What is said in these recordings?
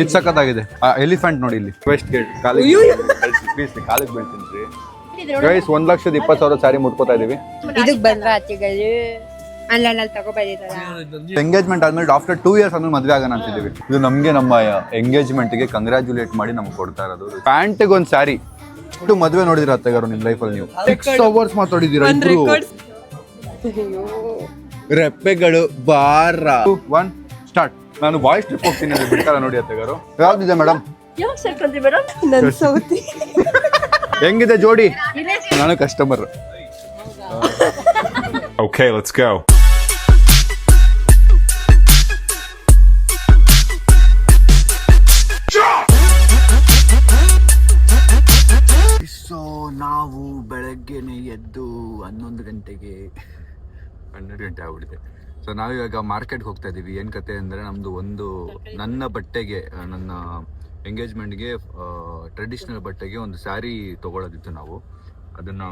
ಇದು ಸಖತ್ತಾಗಿದೆ. ಎಲಿಫೆಂಟ್ ನೋಡಿ ಇಲ್ಲಿ ವೆಸ್ಟ್ ಗೇಟ್ ಕಾಲಿಗೆ ಬೀಳ್ತೀನಿ ಗೈಸ್. 1,20,000 ಸ್ಯಾರಿ ಮುಟ್ಕೋತಾ ಇದೀವಿ. ಇದಕ್ಕೆ ಬಂದ್ರ ಆಚೆಗಳು ಅಲ್ಲ ತಗೋಬಂದಿದ್ದಾರ. ಎಂಗೇಜ್ಮೆಂಟ್ ಆದ್ಮೇಲೆ ಆಫ್ಟರ್ 2 years ಆದ್ಮೇಲೆ ಮದ್ವೆ ಆಗೋಣ ಅಂತಿದೀವಿ. ಇದು ನಮ್ಗೆ ನಮ್ಮ ಎಂಗೇಜ್ಮೆಂಟ್ಗೆ ಕಂಗ್ರಾಚುಲೇಟ್ ಮಾಡಿ ನಮ್ಗೆ ಕೊಡ್ತಾ ಇರೋದು. ಪ್ಯಾಂಟಿಗೆ ಒಂದು ಸ್ಯಾರಿ. ಇಷ್ಟು ಮದ್ವೆ ನೋಡಿದಿರ ಅತ್ತೆಗಾರು ನಿಮ್ ಲೈಫಲ್ಲಿ ನೀವು 6 hours ಮಾತಾಡಿದೀರಾ ಇಬ್ರು. ರೆಪ್ಪೆಗಳು ಬಾರ 1 ಸ್ಟಾರ್ಟ್. ನಾನು ವಾಯ್ಸ್ ಟ್ರಿಪ್ ಹೋಗ್ತೀನಿ ಅಂತ ಬಿಡ್ತಾರ ನೋಡಿ ಅತ್ತೆಗಾರು. ಯಾವ್ದಿದೆ ಮೇಡಮ್? ನನ್ ಸೌತಿ ಹೆಂಗಿದೆ ಜೋಡಿ? ನಾನು customer. Okay, let's go. So ನಾವು ಬೆಳಗ್ಗೆನೆ ಎದ್ದು 11 ಗಂಟೆಗೆ 12 ಗಂಟೆ ಆಗ್ಬಿಟ್ಟಿದೆ. ಸೊ ನಾವಿವಾಗ ಮಾರ್ಕೆಟ್ಗೆ ಹೋಗ್ತಾ ಇದೀವಿ. ಏನ್ ಕತೆ ಅಂದ್ರೆ ನಮ್ದು ನನ್ನ ಬಟ್ಟೆಗೆ, ನನ್ನ ಎಂಗೇಜ್ಮೆಂಟ್ಗೆ ಟ್ರೆಡಿಷನಲ್ ಬಟ್ಟೆಗೆ ಒಂದು ಸ್ಯಾರಿ ತಗೊಳ್ಳೋದಿತ್ತು. ನಾವು ಅದನ್ನ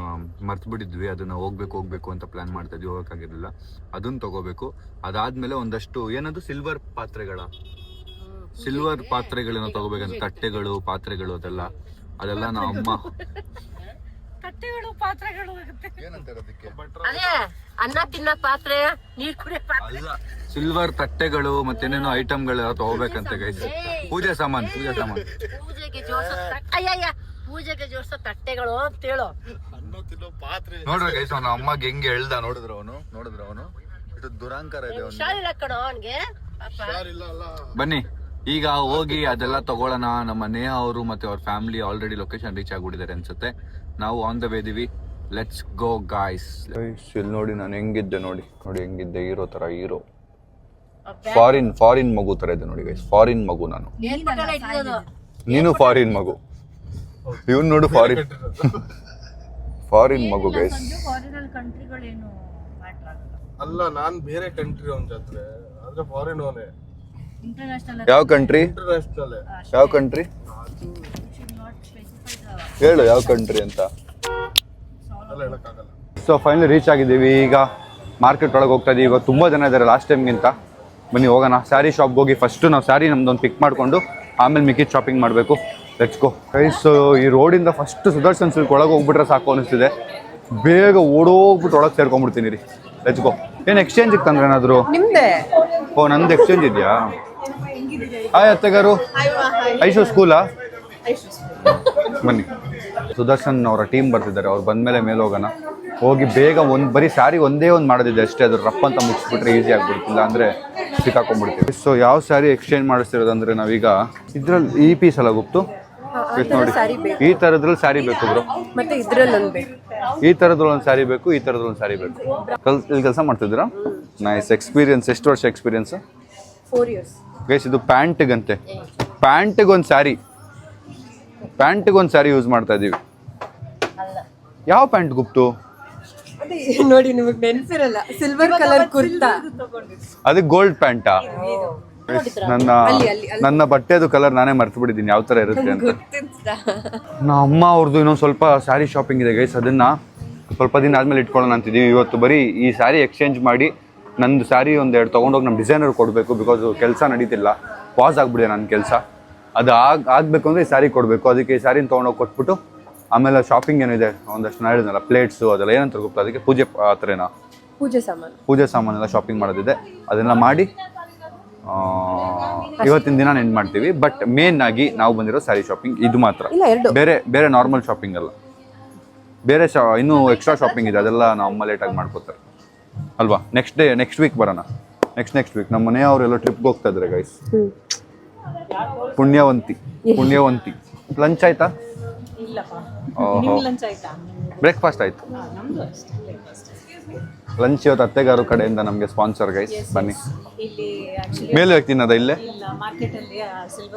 ಮರ್ತು ಬಿಟ್ಟಿದ್ವಿ. ಅದನ್ನ ಹೋಗ್ಬೇಕು ಅಂತ ಪ್ಲಾನ್ ಮಾಡ್ತಾ ಇದ್ವಿ, ಹೋಗಕ್ಕಾಗಿರ್ಲಿಲ್ಲ. ಅದನ್ನ ತಗೋಬೇಕು. ಅದಾದ್ಮೇಲೆ ಒಂದಷ್ಟು ಏನದು ಸಿಲ್ವರ್ ಪಾತ್ರೆಗಳನ್ನ ತಗೋಬೇಕಂತ. ತಟ್ಟೆಗಳು, ಪಾತ್ರೆಗಳು ಅದೆಲ್ಲ ನಮ್ಮ ಅಮ್ಮ ಅನ್ನ ತಿನ್ನ ಪಾತ್ರೆ, ನೀರ್ ಕುಡಿಯೋ ಪಾತ್ರೆ, ಸಿಲ್ವರ್ ತಟ್ಟೆಗಳು ಮತ್ತೇನೇನೋ ಐಟಮ್ಗಳು ತಗೋಬೇಕಂತ ಗೈಸ್. ಪೂಜೆ ಸಾಮಾನು ಪೂಜೆಗೆ ಜೋಡಿಸೋ ತಟ್ಟೆಗಳು ಅಂತ ಹೇಳೋ. ನೋಡ್ರಿ ಗೈಸ್, ಅವನ ಅಮ್ಮಗೆ ಹೆಂಗೆ ಹೇಳ್ದ ನೋಡಿದ್ರ ಅವನು ಇಷ್ಟು ದುರಾಂಕಾರ ಇದೆ ಅವನ್ಗೆ. ಬನ್ನಿ ಈಗ ಹೋಗಿ ಅದೆಲ್ಲ ತಗೊಳ್ಳೋಣ. ನಮ್ಮ ನೇಹ ಅವರು ಮತ್ತೆ ಅವ್ರ ಫ್ಯಾಮಿಲಿ ಆಲ್ರೆಡಿ ಲೊಕೇಶನ್ ರೀಚ್ ಆಗ್ಬಿಟ್ಟಿದ್ದಾರೆ ಅನ್ಸುತ್ತೆ. ನಾವು ಆನ್ ದ ವೇ ಇದೀವಿ. Let's go guys. ಇಲ್ಲಿ ನೋಡಿ ನಾನು ಹೆಂಗಿದ್ದೆ, ನೋಡಿ ಹೆಂಗಿದ್ದೆ. ಹೀರೋ ಫಾರಿನ್ ಮಗು ತರ ಇದೆ ನೋಡಿ ಗೈಸ್. ಫಾರಿನ್ ಮಗು ನಾನು. ನೀನು ಫಾರಿನ್ ಮಗು. ಇವನ್ ನೋಡು ಫಾರಿನ್ ಮಗು ಗೈಸ್. ಅಲ್ಲ, ನಾನ್ ಬೇರೆ ಕಂಟ್ರಿ ಅವನ ಜೊತೆ, ಆದ್ರೆ ಫಾರಿನ್ ಅವನೇ. ಯಾವ ಕಂಟ್ರಿ ಹೇಳು, ಯಾವ ಕಂಟ್ರಿ ಅಂತ. ಸೊ ಫೈನಲಿ ರೀಚ್ ಆಗಿದ್ದೀವಿ. ಈಗ ಮಾರ್ಕೆಟ್ ಒಳಗೆ ಹೋಗ್ತಾ ಇದೀವಿ. ಇವಾಗ ತುಂಬಾ ಜನ ಇದ್ದಾರೆ ಲಾಸ್ಟ್ ಟೈಮ್ಗಿಂತ. ಬನ್ನಿ ಹೋಗೋಣ. ಸ್ಯಾರಿ ಶಾಪ್ಗೆ ಹೋಗಿ ಫಸ್ಟ್ ನಾವು ಸ್ಯಾರಿ ನಮ್ದೊಂದು ಪಿಕ್ ಮಾಡ್ಕೊಂಡು ಆಮೇಲೆ ಮಿಕ್ಕಿದ ಶಾಪಿಂಗ್ ಮಾಡಬೇಕು. Let's go guys. ಈ ರೋಡಿಂದ ಫಸ್ಟ್ ಸುದರ್ಶನ್ ಸಿಲ್ಕ್ ಒಳಗೆ ಹೋಗ್ಬಿಟ್ರೆ ಸಾಕು ಅನಿಸ್ತಿದೆ. ಬೇಗ ಓಡೋಗ್ಬಿಟ್ಟು ಒಳಗೆ ಸೇರ್ಕೊಂಡ್ಬಿಡ್ತೀನಿ ರೀ. Let's go. ಏನು ಎಕ್ಸ್ಚೇಂಜ್ ಇತ್ತಂದ್ರೆ ಏನಾದ್ರು? ಓ, ನಂದು ಎಕ್ಸ್ಚೇಂಜ್ ಇದೆಯಾ? ಹಾಯ್ ಅತ್ತೆಗಾರು. ಐಶು ಸ್ಕೂಲಾ? ಬನ್ನಿ. ಸುದರ್ಶನ್ ಅವರ ಟೀಮ್ ಬರ್ತಿದ್ದಾರೆ. ಅವ್ರು ಬಂದ್ಮೇಲೆ ಮೇಲೆ ಹೋಗೋಣ. ಹೋಗಿ ಬೇಗ ಬರೀ ಸ್ಯಾರಿ ಒಂದೇ ಒಂದು ಮಾಡೋದಿದೆ ಅಷ್ಟೇ. ಅದು ರಫ್ ಅಂತ ಮುಗಿಸ್ಬಿಟ್ರೆ ಈಸಿ ಆಗ್ಬಿಡ್ತಿಲ್ಲ ಅಂದರೆ ಸಿಕ್ಕಾಕೊಂಡ್ಬಿಡ್ತೀವಿ. ಸೊ ಯಾವ ಸ್ಯಾರಿ ಎಕ್ಸ್ಚೇಂಜ್ ಮಾಡಿಸ್ತಿರೋದಂದ್ರೆ ನಾವೀಗ ಇದ್ರಲ್ಲಿ ಈ ಪೀಸ್ ಎಲ್ಲ ಗುಪ್ತು ನೋಡಿ, ಈ ಥರದ್ರಲ್ಲಿ ಸ್ಯಾರಿ ಬೇಕು ಬ್ರೋ. ಈ ಥರದ್ರಲ್ಲಿ ಒಂದು ಸ್ಯಾರಿ ಬೇಕು, ಈ ಥರದ್ರಲ್ಲಿ ಒಂದು ಸ್ಯಾರಿ ಬೇಕು. ಇಲ್ಲಿ ಕೆಲಸ ಮಾಡ್ತಿದ್ದೀರಾ? ನೈಸ್. ಎಕ್ಸ್ಪೀರಿಯನ್ಸ್ ಎಷ್ಟು ವರ್ಷ ಎಕ್ಸ್ಪೀರಿಯನ್ಸ್? 4 years. ಗೈಸ್ ಇದು ಪ್ಯಾಂಟಿಗಂತೆ. ಪ್ಯಾಂಟಿಗೆ ಒಂದು ಸ್ಯಾರಿ ಯೂಸ್ ಮಾಡ್ತಾ ಇದೀವಿ. ಯಾವ ಪ್ಯಾಂಟ್ ಗುಪ್ತು? ನೋಡಿ ನಿಮಗೆ ನೆನ್ಸಿರಲ್ಲ, ಸಿಲ್ವರ್ ಕಲರ್ ಕುರ್ತಾ. ಅದಕ್ಕೆ ಗೋಲ್ಡ್ ಪ್ಯಾಂಟಾ? ನನ್ನ ಬಟ್ಟೆದು ಕಲರ್ ನಾನೇ ಮರ್ತು ಬಿಟ್ಟಿದ್ದೀನಿ ಯಾವ ತರ ಇರುತ್ತೆ ಅಂತ. ನಮ್ಮ ಅಮ್ಮ ಅವ್ರದ್ದು ಇನ್ನೊಂದು ಸ್ವಲ್ಪ ಸ್ಯಾರಿ ಶಾಪಿಂಗ್ ಇದೆ ಗೈಸ್. ಅದನ್ನ ಸ್ವಲ್ಪ ದಿನ ಆದ್ಮೇಲೆ ಇಟ್ಕೊಳ್ಳೋಣ ಅಂತಿದ್ದೀವಿ. ಇವತ್ತು ಬರೀ ಈ ಸ್ಯಾರಿ ಎಕ್ಸ್ಚೇಂಜ್ ಮಾಡಿ ನಂದು ಸ್ಯಾರಿ ಒಂದೆರಡು ತೊಗೊಂಡೋಗಿ ನಮ್ಮ ಡಿಸೈನರ್ ಕೊಡಬೇಕು. ಬಿಕಾಸ್ ಕೆಲಸ ನಡೀತಿಲ್ಲ, ಪಾಸ್ ಆಗ್ಬಿಡಿದೆ ನನ್ನ ಕೆಲಸ. ಅದು ಆಗಬೇಕು ಅಂದರೆ ಈ ಸ್ಯಾರಿ ಕೊಡಬೇಕು. ಅದಕ್ಕೆ ಈ ಸ್ಯಾರಿನ ತೊಗೊಂಡೋಗಿ ಕೊಟ್ಬಿಟ್ಟು ಆಮೇಲೆ ಶಾಪಿಂಗ್ ಏನಿದೆ ಒಂದಷ್ಟು ಹೇಳಿದ್ನಲ್ಲ, ಪ್ಲೇಟ್ಸು ಅದೆಲ್ಲ ಏನಂತ ಗೊತ್ತಾ, ಅದಕ್ಕೆ ಪೂಜೆ ಆ ಥರನಾ ಪೂಜೆ ಸಾಮಾನೆಲ್ಲ ಶಾಪಿಂಗ್ ಮಾಡೋದಿದೆ. ಅದನ್ನೆಲ್ಲ ಮಾಡಿ ಇವತ್ತಿನ ದಿನ ನೆನ್ಪು ಮಾಡ್ತೀವಿ. ಬಟ್ ಮೇನ್ ಆಗಿ ನಾವು ಬಂದಿರೋ ಸ್ಯಾರಿ ಶಾಪಿಂಗ್ ಇದು ಮಾತ್ರ. ಬೇರೆ ನಾರ್ಮಲ್ ಶಾಪಿಂಗ್ ಅಲ್ಲ. ಬೇರೆ ಇನ್ನೂ ಎಕ್ಸ್ಟ್ರಾ ಶಾಪಿಂಗ್ ಇದೆ, ಅದೆಲ್ಲ ನಾವು ಅಮ್ಮ ಲೇಟಾಗಿ ಮಾಡ್ಕೋತಾರೆ ಅಲ್ವಾ. ನೆಕ್ಸ್ಟ್ ವೀಕ್ ಬರೋಣ. ನೆಕ್ಸ್ಟ್ ವೀಕ್ ನಮ್ಮ ಮನೆಯವರೆಲ್ಲ ಟ್ರಿಪ್ಗೆ ಹೋಗ್ತಾ ಇದ್ದಾರೆ ಗೈಸ್. ಪುಣ್ಯವಂತಿ. ಲಂಚ್ ಆಯ್ತಾ? ಬ್ರೇಕ್ಫಾಸ್ಟ್ ಆಯ್ತು. ಲಂಚ್ ಇವತ್ತು ಅತ್ತೆಗಾರು ಕಡೆಯಿಂದ ನಮಗೆ ಸ್ಪಾನ್ಸರ್ ಗೈಸ್. ಬನ್ನಿ. ಮೇಲೆ ತಿನ್ನೋದ ಇಲ್ಲೇ?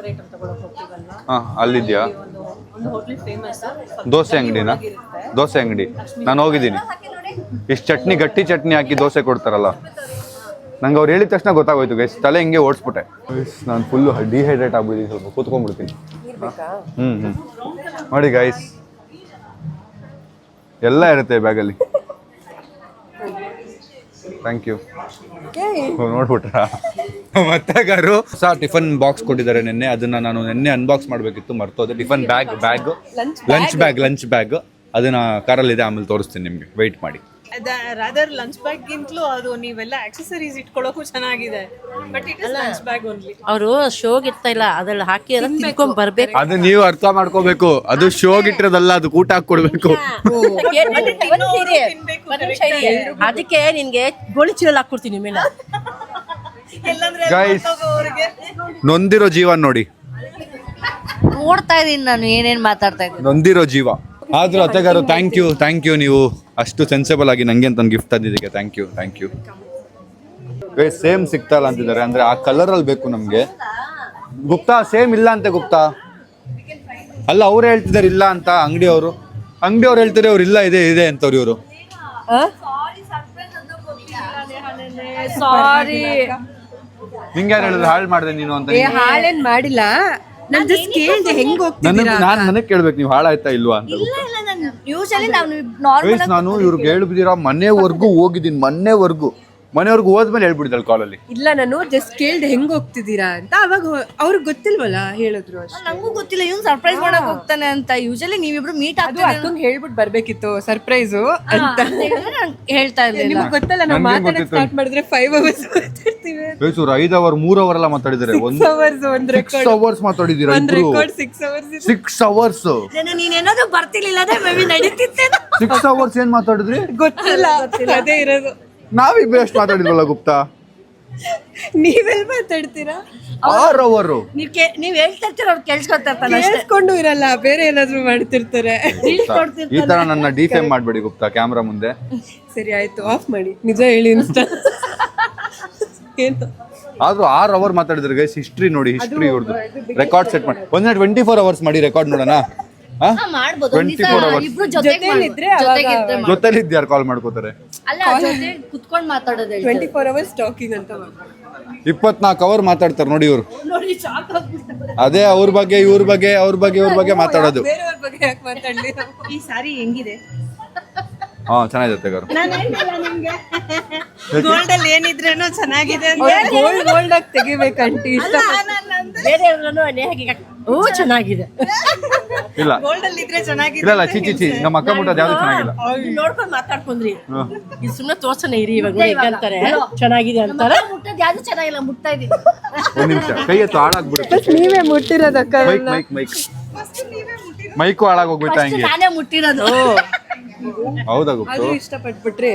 ಅಲ್ಲಿದ್ಯಾ ದೋಸೆ ಅಂಗಡಿನಾ? ದೋಸೆ ಅಂಗಡಿ ನಾನು ಹೋಗಿದ್ದೀನಿ. ಇಷ್ಟು ಚಟ್ನಿ, ಗಟ್ಟಿ ಚಟ್ನಿ ಹಾಕಿ ದೋಸೆ ಕೊಡ್ತಾರಲ್ಲ, ನಂಗೆ ಅವ್ರು ಹೇಳಿದ ತಕ್ಷಣ ಗೊತ್ತಾಗೋಯ್ತು ಗೈಸ್. ತಲೆ ಹಿಂಗೆ ಓಡಿಸ್ಬಿಟ್ಟೆ. ನಾನು ಫುಲ್ಲು ಡಿಹೈಡ್ರೇಟ್ ಆಗ್ಬಿಟ್ಟಿದ್ದೀನಿ, ಸ್ವಲ್ಪ ಕೂತ್ಕೊಂಡ್ಬಿಡ್ತೀನಿ. ನೋಡಿ ಗೈಸ್, ಎಲ್ಲ ಇರುತ್ತೆ ಬ್ಯಾಗಲ್ಲಿ. Thank you. ನೋಡ್ಬಿಟ್ರಾ? ಮತ್ತೆ ಗಾರು ಹೊಸ ಟಿಫನ್ ಬಾಕ್ಸ್ ಕೊಟ್ಟಿದ್ದಾರೆ ನಿನ್ನೆ, ಅದನ್ನ ನಾನು ನಿನ್ನೆ ಅನ್ಬಾಕ್ಸ್ ಮಾಡಬೇಕಿತ್ತು, ಮರ್ತೋದೆ. ಟಿಫನ್ ಬ್ಯಾಗ್ ಲಂಚ್ ಬ್ಯಾಗ್ ಅದನ್ನ ಕಾರಲ್ಲಿ ಇದೆ, ಆಮೇಲೆ ತೋರಿಸ್ತೀನಿ ನಿಮ್ಗೆ, ವೆಯ್ಟ್ ಮಾಡಿ. ರಾದರ್ ಲಂಚ್ ಬ್ಯಾಗ್ ಗಿಂತಲೂ ಅದು ನೀವೆಲ್ಲ ಆಕ್ಸೆಸರೀಸ್ ಇಟ್ಕೊಳ್ಳೋಕು ಚೆನ್ನಾಗಿದೆ, but it is lunch bag only. ಅವರು ಶೋಗ್ ಇರ್ತಾ ಇಲ್ಲ, ಅದ್ರಲ್ಲಿ ಹಾಕಿ ತಿನ್ಕೊಂಡ್ ಬರ್ಬೇಕು. ಅದು ನೀವು ಅರ್ಥ ಮಾಡ್ಕೋಬೇಕು, ಅದು ಶೋಗ್ ಇಟ್ಟಿರೋದಲ್ಲ, ಅದು ಊಟ ಹಾಕೊಡ್ಬೇಕು. ಅದಕ್ಕೆ ನಿನ್ಗೆ ಗೋಳಿ ಚೀಲ ಹಾಕೊಡ್ತೀನಿ ಮೇಲೆ. ಗೈಸ್, ನೊಂದಿರೋ ಜೀವ ನೋಡಿ, ನೋಡ್ತಾ ಇದೀನಿ ನಾನು ಏನೇನ್ ಮಾತಾಡ್ತಾ ಇದ್ದೀನಿ. ನೊಂದಿರೋ ಜೀವ. ಆದ್ರೂ ಅತ್ತೆಗಾರು ಥ್ಯಾಂಕ್ ಯು, ನೀವು ಅಷ್ಟು ಸೆನ್ಸಿಬಲ್ ಆಗಿ ನಂಗೆ ಅಂತ ಒಂದು ಗಿಫ್ಟ್ ತಂದಿದ್ದಕ್ಕೆ ಥ್ಯಾಂಕ್ ಯು. ಸೇಮ್ ಸಿಗ್ತಾ ಇಲ್ಲ ಅಂತಿದ್ದಾರೆ, ಅಂದ್ರೆ ಆ ಕಲರ್ ಅಲ್ಲಿ ಬೇಕು ನಮ್ಗೆ. ಗುಪ್ತಾ ಸೇಮ್ ಇಲ್ಲ ಅಂತೆ ಗುಪ್ತಾ. ಅಲ್ಲ, ಅವ್ರು ಹೇಳ್ತಿದ್ದಾರೆ ಇಲ್ಲ ಅಂತ, ಅಂಗಡಿಯವರು ಹೇಳ್ತಾರೆ ಅವ್ರು ಇಲ್ಲ ಇದೆ ಅಂತವ್ರು ಇವರು. ಸಾರಿ, ನಿಂಗೆ ಯಾರು ಹೇಳಿದ್ರು ಹಾಳು ಮಾಡಿದೆ ನೀನು ಅಂತ? ಹಾಳೇನ್ ಮಾಡಿಲ್ಲ, ನಾನ್ ಜಸ್ಟ್ ಕೇಳ್ದೆ ಹೆಂಗ್ ಹೋಗ್ತಿದ್ದೀರಾ. ನನಗೆ ಕೇಳ್ಬೇಕು ನೀವು ಹಾಳಾಯ್ತಾ ಇಲ್ವಾ ಅಂತ. Guys, ನಾನು ಇವ್ರಿಗೆ ಹೇಳ್ಬಿದ್ದೀರಾ, ಮನೆವರೆಗೂ ಹೋಗಿದ್ದೀನಿ, ಮನೆವರೆಗೂ ಹೋದ್ಮೇಲೆ ಹೇಳ್ಬಿಟ್ಟಿದ್ದಾಳೆ ಕಾಲಲ್ಲಿ. ಇಲ್ಲ, ನಾನು ಜಸ್ಟ್ ಕೇಳ್ದೆ ಹೆಂಗ್ ಹೋಗ್ತಿದ್ದೀರಾ ಅಂತ. ಅವಾಗ ಅವ್ರಿಗೆ ಗೊತ್ತಿಲ್ವಲ್ಲ, ಹೇಳಿದ್ರು ಅಷ್ಟೇ. ನಂಗೂ ಗೊತ್ತಿಲ್ಲ ಇವ್ನು ಸರ್ಪ್ರೈಸ್ ಮಾಡಕ್ ಹೋಗ್ತಾನೆ ಅಂತ. ಯೂಶಲಿ ನೀವಿಬ್ರು ಮೀಟ್ ಅದು ಅಕ್ಕಂಗ್ ಹೇಳ್ಬಿಟ್ಟು ಬರ್ಬೇಕಿತ್ತು ಸರ್ಪ್ರೈಸು ಅಂತ. ಹೇಳ್ತಾ ಇರ್ಲಿಲ್ಲ. ನಿಮ್ಗೆ ಗೊತ್ತಲ್ಲ, ನಾವು ಮಾತಾಡಕ್ ಸ್ಟಾರ್ಟ್ ಮಾಡಿದ್ರೆ 5 hours ಮಾತಾಡ್ತೀವಿ. 5 hours 3 hours ಎಲ್ಲ ಮಾತಾಡಿದ್ದಾರೆ. 6 hours ಒಂದ್ 6 hours ಮಾತಾಡಿದ್ದೀರಾ ಒಂದ್ ರೆಕಾರ್ಡ್ 6 hours 6 hours. ನೀನೇನಾದ್ರೂ ಬರ್ತಿರ್ಲಿಲ್ಲ ಅಂದ್ರೆ ಮೇಬಿ ನಡೀತಿತ್ತೆ. 6 hours ಏನ್ ಮಾತಾಡಿದ್ರಿ? ಗೊತ್ತಿಲ್ಲ, ಅದೇ ಇರೋದು. ನಾವಿಬ್ರು ಎಷ್ಟು ಮಾತಾಡಿದ್ವಲ್ಲ ಗುಪ್ತಾ? ನೀವೆಲ್ ಮಾತಾಡ್ತೀರಾ? 6 hours. ನೀವ್ ಹೇಳ್ತಾ ಇರ್ತೀರ, ಅವ್ರು ಕೇಳಿಸ್ಕೊತಾ ಇರ್ತಾನೆ. ಕೇಳಿಸ್ಕೊಂಡು ಇರಲ್ಲ, ಬೇರೆ ಏನಾದ್ರು ಮಾಡ್ತಿರ್ತಾರೆ. ಈ ತರ ನನ್ನ ಡಿಫೇಮ್ ಮಾಡ್ಬೇಡಿ ಗುಪ್ತಾ ಕ್ಯಾಮ್ರಾ ಮುಂದೆ. ಸರಿ ಆಯ್ತು, ಆಫ್ ಮಾಡಿ. ನಿಜ ಹೇಳಿ ಇನ್ಸ್ಟಾ ಏನು. ಆದ್ರೂ 6 hours ಮಾತಾಡಿದ್ರೆ ಗೈಸ್, ಹಿಸ್ಟ್ರಿ ನೋಡಿ, ಹಿಸ್ಟ್ರಿ ಇವ್ರದ್ದು ರೆಕಾರ್ಡ್ ಸೆಟ್ ಮಾಡಿ. ಒಂದ್ 24 hours ಮಾಡಿ ರೆಕಾರ್ಡ್ ನೋಡೋಣ. ಮಾಡ್ಬೋದು. 24 hours ಇಬ್ರು ಜೊತೆಲಿದ್ದು ಯಾರು ಕಾಲ್ ಮಾಡ್ಕೋತಾರೆ? ಅಲ್ಲ, ಜೊತೆ ಕುತ್ಕೊಂಡ್ ಮಾತಾಡೋದು. 24 hours ಟಾಕಿಂಗ್ ಅಂತ 24 hours ಮಾತಾಡ್ತಾರೆ ನೋಡಿ ಇವ್ರು. ನೋಡಿ ಶಾಕ್ ಆಗ್ಬಿಡ್ತಾರೆ. ಅದೇ ಅವ್ರ ಬಗ್ಗೆ ಇವ್ರ ಬಗ್ಗೆ ಮಾತಾಡೋದು. ಬೇರೆಯವ್ರ ಬಗ್ಗೆ ಯಾಕೆ ಮಾತಾಡ್ಲಿ? ಈ ಸಾರಿ ಹೆಂಗಿದೆ? ಹಾ, ಚೆನ್ನಾಗಿದೆ ಗಾರು. ಗೋಲ್ಡ್ ಅಲ್ಲಿ ಏನಿದ್ರೇನೋ ಚೆನ್ನಾಗಿದೆ. ಗೋಲ್ಡ್ ಆಗಿ ತೆಗಿಬೇಕಂಟಿ ಇಷ್ಟ. ಬೇರೆ ಚೆನ್ನಾಗಿದೆ. ಇಲ್ಲ ಗೋಲ್ಡ್ ಅಲ್ಲಿ ಇದ್ರೆ ಚೆನ್ನಾಗಿದೆ. ಇಲ್ಲ ಚಿ ನಮ್ಮ ಅಕ್ಕ ಮುಟ್ಟೋದು ಯಾವ್ದು ಚೆನ್ನಾಗಿಲ್ಲ. ನೋಡ್ಕೊಂಡ್ ಮಾತಾಡ್ಕೊಂಡ್ರಿ, ಇದು ಸುಮ್ಮನೆ ತೋರ್ಸನ ಇರಿ. ಇವಾಗ ಅಂತಾರೆ ಚೆನ್ನಾಗಿದೆ ಅಂತಾರೆ, ಮುಟ್ಟದ್ ಯಾವ್ದು ಚೆನ್ನಾಗಿಲ್ಲ, ಮುಟ್ತಾ ಇದೀನಿ. ಒಂದ್ ನಿಮಿಷ, ಕೈ ಎತ್ತು ಹಾಳಾಗ್ಬಿಡುತ್ತೆ. ನೀವೇ ಮುಟ್ಟಿರೋದಕ್ಕ. ಮೈಕು ಹಾಳಾಗೋಗ್ಬಿಟ್ಟ ಹಿಂಗೆ. ನಾನೇ ಮುಟ್ಟಿರೋದು. ಹೌದಾ ಗುಪ್ತು? ಇಷ್ಟಪಟ್ಬಿಟ್ರಿ.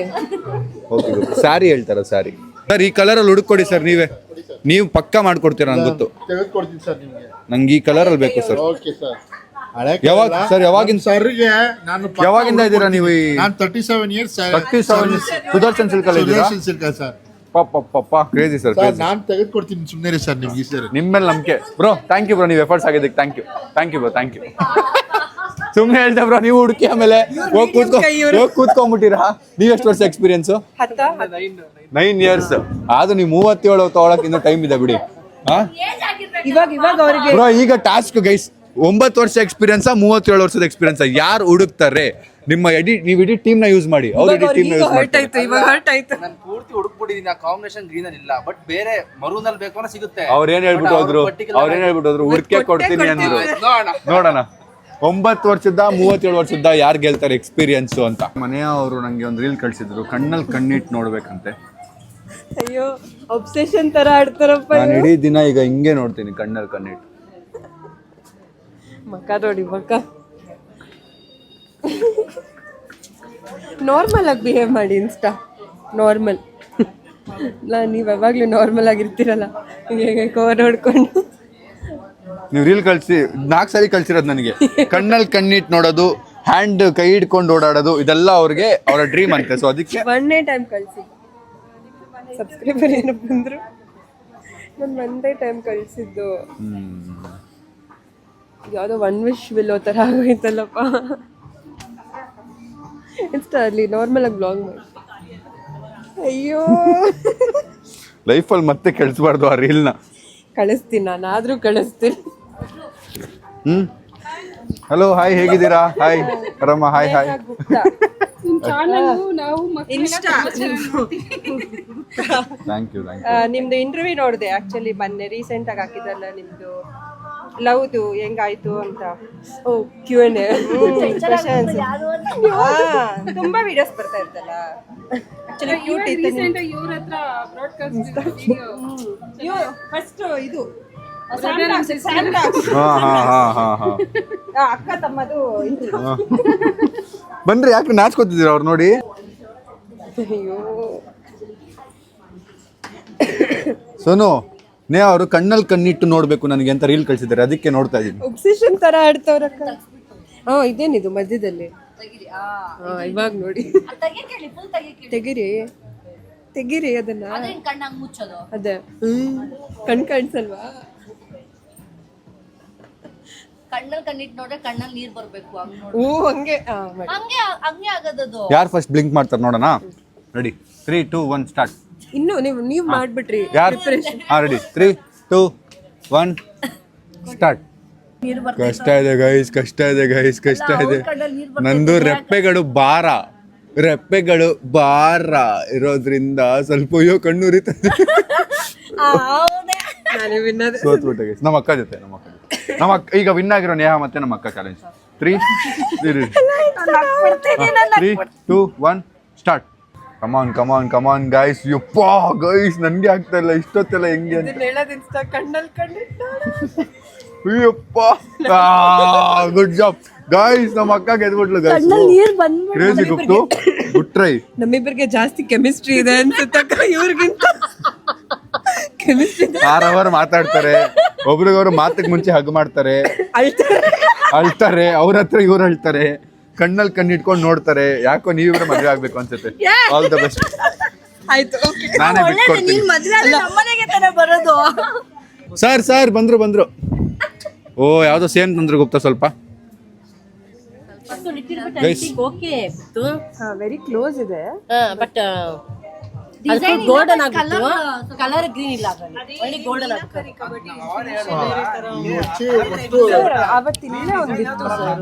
ಓಕೆ ಗುಪ್ತು, ಸ್ಯಾರಿ ಹೇಳ್ತಾರ ಸ್ಯಾರಿ. ಸರ್, ಈ ಕಲರ್ ಅಲ್ಲಿ ಹುಡುಕೊಡಿ ಸರ್. ನೀವು ಪಕ್ಕಾ ಮಾಡ್ಕೊಡ್ತೀರಾ? ನಂಗೆ ಗೊತ್ತು, ತೆಗೆದುಕೊಡ್ತೀನಿ ಸರ್ ನಿಮಗೆ. ನಂಗೆ ಈ ಕಲರ್ ಅಲ್ಲಿ ಬೇಕು ಸರ್. Okay sir. ಯಾವಾಗ ಸರ್? ಯಾವಾಗಿಂದ ಸರ್ಗೆ ನಾನು ಯಾವಾಗಿಂದ ಇದ್ದೀರಾ ನೀವು? ನಾನು 37 ಇಯರ್ಸ್ 37 ಸುದರ್ಶನ್ ಸಿಲ್ಕ್ ಅಲ್ಲಿ ಇದ್ದೀರಾ? Silk sir. ಪಾಪ ಕ್ರೇಜಿ ಸರ್. ನಾನು ತೆಗೆದುಕೊಡ್ತೀನಿ, ಸುಮ್ಮನೆ ಸರ್ ನಿಮ್ಗೆ ಈ ಸರ್. ನಿಮ್ಮ ಮೇಲೆ ನಂಬಿಕೆ ಬ್ರೋ. ಥ್ಯಾಂಕ್ ಯು ಬ್ರೋ, ನೀವು ಎಫರ್ಟ್ಸ್ ಆಗಿದ್ದಕ್ಕೆ thank you bro, thank you. ಸುಮ್ಮನೆ ಹೇಳ್ದೆ ಬ್ರೋ, ನೀವು ಹುಡುಕಿ ಆಮೇಲೆ ಹೋಗಿ ಕೂತ್ಕೊಂಡ್ಬಿಟ್ಟಿರಾ? ನೀವು ಎಷ್ಟು ವರ್ಷ ಎಕ್ಸ್ಪೀರಿಯನ್ಸ್? 9 years. ಆದ್ರೂ ನೀವು 37 ತಗೊಳಕ್ ಇನ್ನೂ ಟೈಮ್ ಇದೆ ಬಿಡಿ. ಇವಾಗ ಅವ್ರಿಗೆ ಬ್ರೋ, ಈಗ ಟಾಸ್ಕ್ ಗೈಸ್, 9 ವರ್ಷ ಎಕ್ಸ್ಪೀರಿಯನ್ಸ್ 37 ವರ್ಷದ ಎಕ್ಸ್ಪೀರಿಯನ್ಸ್ ಯಾರು ಹುಡುಕ್ತಾರೆ? ನೀವು ಇಡೀ ಟೀಮ್ ನ ಯೂಸ್ ಮಾಡಿ. ಅವ್ರ ಇಡೀ ಟೀಮ್ ನ ಯೂಸ್ ಹರ್ಟ್ ಆಯ್ತು, ಇವಾಗ ಹರ್ಟ್ ಆಯ್ತು. ನಾನು ಪೂರ್ತಿ ಹುಡುಕ್ಬಿಟ್ಟಿದ್ದೀನಿ, ಆ ಕಾಂಬಿನೇಷನ್ ಗ್ರೀನ್ ಅಲ್ಲಿ ಇಲ್ಲ, ಬಟ್ ಬೇರೆ ಮರೂನ್ ಅಲ್ಲಿ ಬೇಕು ಅನ್ನೋ ಸಿಗುತ್ತೆ. ಅವ್ರೇನ್ ಹೇಳ್ಬಿಟ್ಟು ಹೋದ್ರು ಹುಡ್ಕೆ ಕೊಡ್ತೀನಿ ಅಂದ್ರು. ನೋಡೋಣ 9 ವರ್ಷದ 37 ವರ್ಷದ ಯಾರು ಗೆಲ್ತಾರೆ ಎಕ್ಸ್ಪೀರಿಯನ್ಸ್ ಅಂತ. ಮನೆಯವರು ನಂಗೆ ಒಂದು ರೀಲ್ ಕಳ್ಸಿದ್ರು, ಕಣ್ಣಲ್ಲಿ ಕಣ್ಣಿಟ್ಟು ನೋಡ್ಬೇಕಂತೆ. ಅಯ್ಯೋ, ಒಬ್ಸೆಷನ್ ತರ ಆಡ್ತಾರಪ್ಪ. ನಾನು ಇಡೀ ದಿನ ಈಗ ಹಿಂಗೆ ನೋಡ್ತೀನಿ, ಕಣ್ಣಲ್ಲಿ ಕಣ್ಣಿಟ್ಟು. ಮಕ್ಕ ನೋಡಿ, ಮಕ್ಕ ನಾರ್ಮಲ್ ಆಗಿ ಬಿಹೇವ್ ಮಾಡಿ. Insta normal. ನೀವು ಯಾವಾಗ್ಲೂ ನಾರ್ಮಲ್ ಆಗಿರ್ತೀರಲ್ಲ, ಹೀಗೆ ಕವರ್ ನೋಡ್ಕೊಂಡು. ನೀವು ರೀಲ್ ಕಳ್ಸಿ 4 ಸಾರಿ ಕಳ್ಸಿರೋದು ನನಗೆ. ಕಣ್ಣಲ್ಲಿ ಕಣ್ಣಿಟ್ಟು ನೋಡೋದು, ಹ್ಯಾಂಡ್ ಕೈ ಹಿಡ್ಕೊಂಡು ಓಡಾಡೋದು, ಇದೆಲ್ಲ ಅವ್ರಿಗೆ ಅವರ ಡ್ರೀಮ್ ಅಂತೆ. ಸೊ ಅದಕ್ಕೆ 1 ಟೈಮ್ ಕಳ್ಸಿದ್ದು. ಸಬ್ಸ್ಕ್ರೈಬರ್ ಏನೋ ಬಂದ್ರು, ನಾನು 1 ಟೈಮ್ ಕಳ್ಸಿದ್ದು. ಯಾವುದೋ 1 ವಿಶ್ ವಿಲ್ಲೋ ಥರ ಆಗೋಯ್ತಲ್ಲಪ್ಪ. ಇನ್ಸ್ಟಾ ಅಲ್ಲಿ ನಾರ್ಮಲ್ ಆಗಿ ಬ್ಲಾಗ್ ಮಾಡಿ. ಅಯ್ಯೋ, ಲೈಫಲ್ಲಿ ಮತ್ತೆ ಕೆಡಿಸ್ಬಾರ್ದು ಆ ರೀಲ್ನ. ಕಳಿಸ್ತೀನಿ, ನಾನು ಆದರೂ ಕಳಿಸ್ತೀನಿ. ಹಲೋ, ಹಾಯ್, ಹೇಗಿದ್ದೀರಾ? ಹಾಯ್ ಆರಾಮ? ಹಾಯ್. ಇನ್ಸ್ಟಾ ಥ್ಯಾಂಕ್ ಯು ನಿಮ್ದು ಇಂಟರ್ವ್ಯೂ ನೋಡಿದೆ ಆಕ್ಚುಲಿ ಮೊನ್ನೆ ರೀಸೆಂಟ್ ಆಗಿ ಹಾಕಿದ್ರಲ್ಲ ನಿಮ್ದು ಲವ್ದು ಹೆಂಗಾಯ್ತು ಅಂತ ಓ Q&A ತುಂಬಾ ವಿಡಿಯೋಸ್ ಬರ್ತಾ ಇರ್ತಲ್ಲ ಆಕ್ಚುಲಿ ಕ್ಯೂಟ್ ಇತ್ತು ಫಸ್ಟ್ ಇದು ಅಕ್ಕ ತಮ್ಮದು ಬನ್ರಿ, ಯಾಕೆ ನಾಚ್ಕೋತಿದ್ದೀರ ಅವ್ರು ನೋಡಿ? ಅಯ್ಯೋ ಸೋನು ನೇ ಅವರು ಕಣ್ಣಲ್ಲಿ ಕಣ್ಣಿಟ್ಟು ನೋಡ್ಬೇಕು ನನಗೆ ಅಂತ ರೀಲ್ ಕಳ್ಸಿದ್ದಾರೆ, ಅದಕ್ಕೆ ನೋಡ್ತಾ ಇದ್ದೀನಿ. ಒಬ್ಸೆಷನ್ ತರ ಆಡ್ತವ್ರಕ್ಕ. ಇದೇನಿದು ಮಧ್ಯದಲ್ಲಿ? ಇವಾಗ ನೋಡಿ, ತೆಗಿರಿ ತೆಗಿರಿ ಅದನ್ನ. ಅದೇ ಕಣ್ ಕಾಣಿಸಲ್ವಾ? ಕಣ್ಣಲ್ಲಿ ಕಣ್ಣಿಟ್ಟು ನೋಡ್ರೆ ಕಣ್ಣಲ್ಲಿ ನೀರ್ ಬರ್ಬೇಕು. ಹಂಗೆ ಹಂಗೆ ಹಂಗೆ ಆಗದದು. ಯಾರು ಫಸ್ಟ್ ಬ್ಲಿಂಕ್ ಮಾಡ್ತಾರೆ ನೋಡೋಣ? Ready 3 2 1 start. ಇನ್ನು ನೀವು ಮಾಡ್ಬಿಟ್ರಿ. ಯಾರು? Ready 3 2 1 start. ಕಷ್ಟ ಇದೆ ಗೈಸ್, ಕಷ್ಟ ಇದೆ ಗೈಸ್, ಕಷ್ಟ ಇದೆ. ನಂದು ರೆಪ್ಪೆಗಳು ಭಾರ ಇರೋದ್ರಿಂದ ಸ್ವಲ್ಪ ಕಣ್ಣು ಉರಿತದೆ. ಸೋತ್ಬಿಟ್ಟೆ ಗೈಸ್. ನಮ್ಮ ಅಕ್ಕ ಜೊತೆ ನಮ್ಮ ಅಕ್ಕ ಈಗ ವಿನ್ ಆಗಿರೋ ನೇಹ ಮತ್ತೆ ನಮ್ಮ ಅಕ್ಕ ಚಾಲೆಂಜ್. 3 2 1 ಸ್ಟಾರ್ಟ್. ಕಮಾನ್ ಗೈಸ್. ಯಪ್ಪಾ ಗೈಸ್, ನನ್ಗೆ ಆಗ್ತಾ ಇಲ್ಲ ಇಷ್ಟೊತ್ತೆಲ್ಲ ಹೆಂಗೆ ಅಂತ. ಗುಡ್ ಜಾಬ್ ಗೈಸ್, ನಮ್ಮ ಅಕ್ಕ ಗೆದ್ಬಿಟ್ಲು guys. Crazy Guptu good try. ನಮ್ಮಿಬ್ಬರಿಗೆ ಜಾಸ್ತಿ ಕೆಮಿಸ್ಟ್ರಿ ಇದೆ ಅನ್ಸುತ್ತಕ್ಕ ಇವ್ರಿಗಿಂತ. ಕೆಮಿಸ್ಟ್ರಿ ಅವರು ಮಾತಾಡ್ತಾರೆ, ಒಬ್ರಿಗೊಬ್ರು ಮಾತಿಗೆ ಮುಂಚೆ ಹಗ್ ಮಾಡ್ತಾರೆ, ಅಳ್ತಾರೆ, ಅವ್ರ ಹತ್ರ ಇವ್ರು ಅಳ್ತಾರೆ, ಕಣ್ಣಲ್ಲಿ ಕಣ್ಣಿಟ್ಕೊಂಡು ನೋಡ್ತಾರೆ. ಯಾಕೋ ನೀವಿಬ್ರು ಮದುವೆ ಆಗ್ಬೇಕು ಅನ್ಸುತ್ತೆ. All the best. ಆಯ್ತು, ನಾನೇ ಬಿಟ್ಕೊಡ್ತೀನಿ. ಬರೋದು ಸರ್ ಬಂದ್ರು. ಓ ಯಾವ್ದೋ ಸೇಮ್ ತಂದ್ರು ಗುಪ್ತಾ ಸ್ವಲ್ಪ. ಓಕೆ ವೆರಿ ಕ್ಲೋಸ್ ಇದೆ ಬಟ್ ಗೋಲ್ಡನ್ ಆಗ್ಬಿಟ್ಟು ಕಲರ್ ಗ್ರೀನ್ ಇಲ್ಲ, ಒಳ್ಳೆ ಗೋಲ್ಡನ್ ಆಗ್ತದೆ. ಅವತ್ತಿಲ್ಲ ಒಂದಿತ್ತು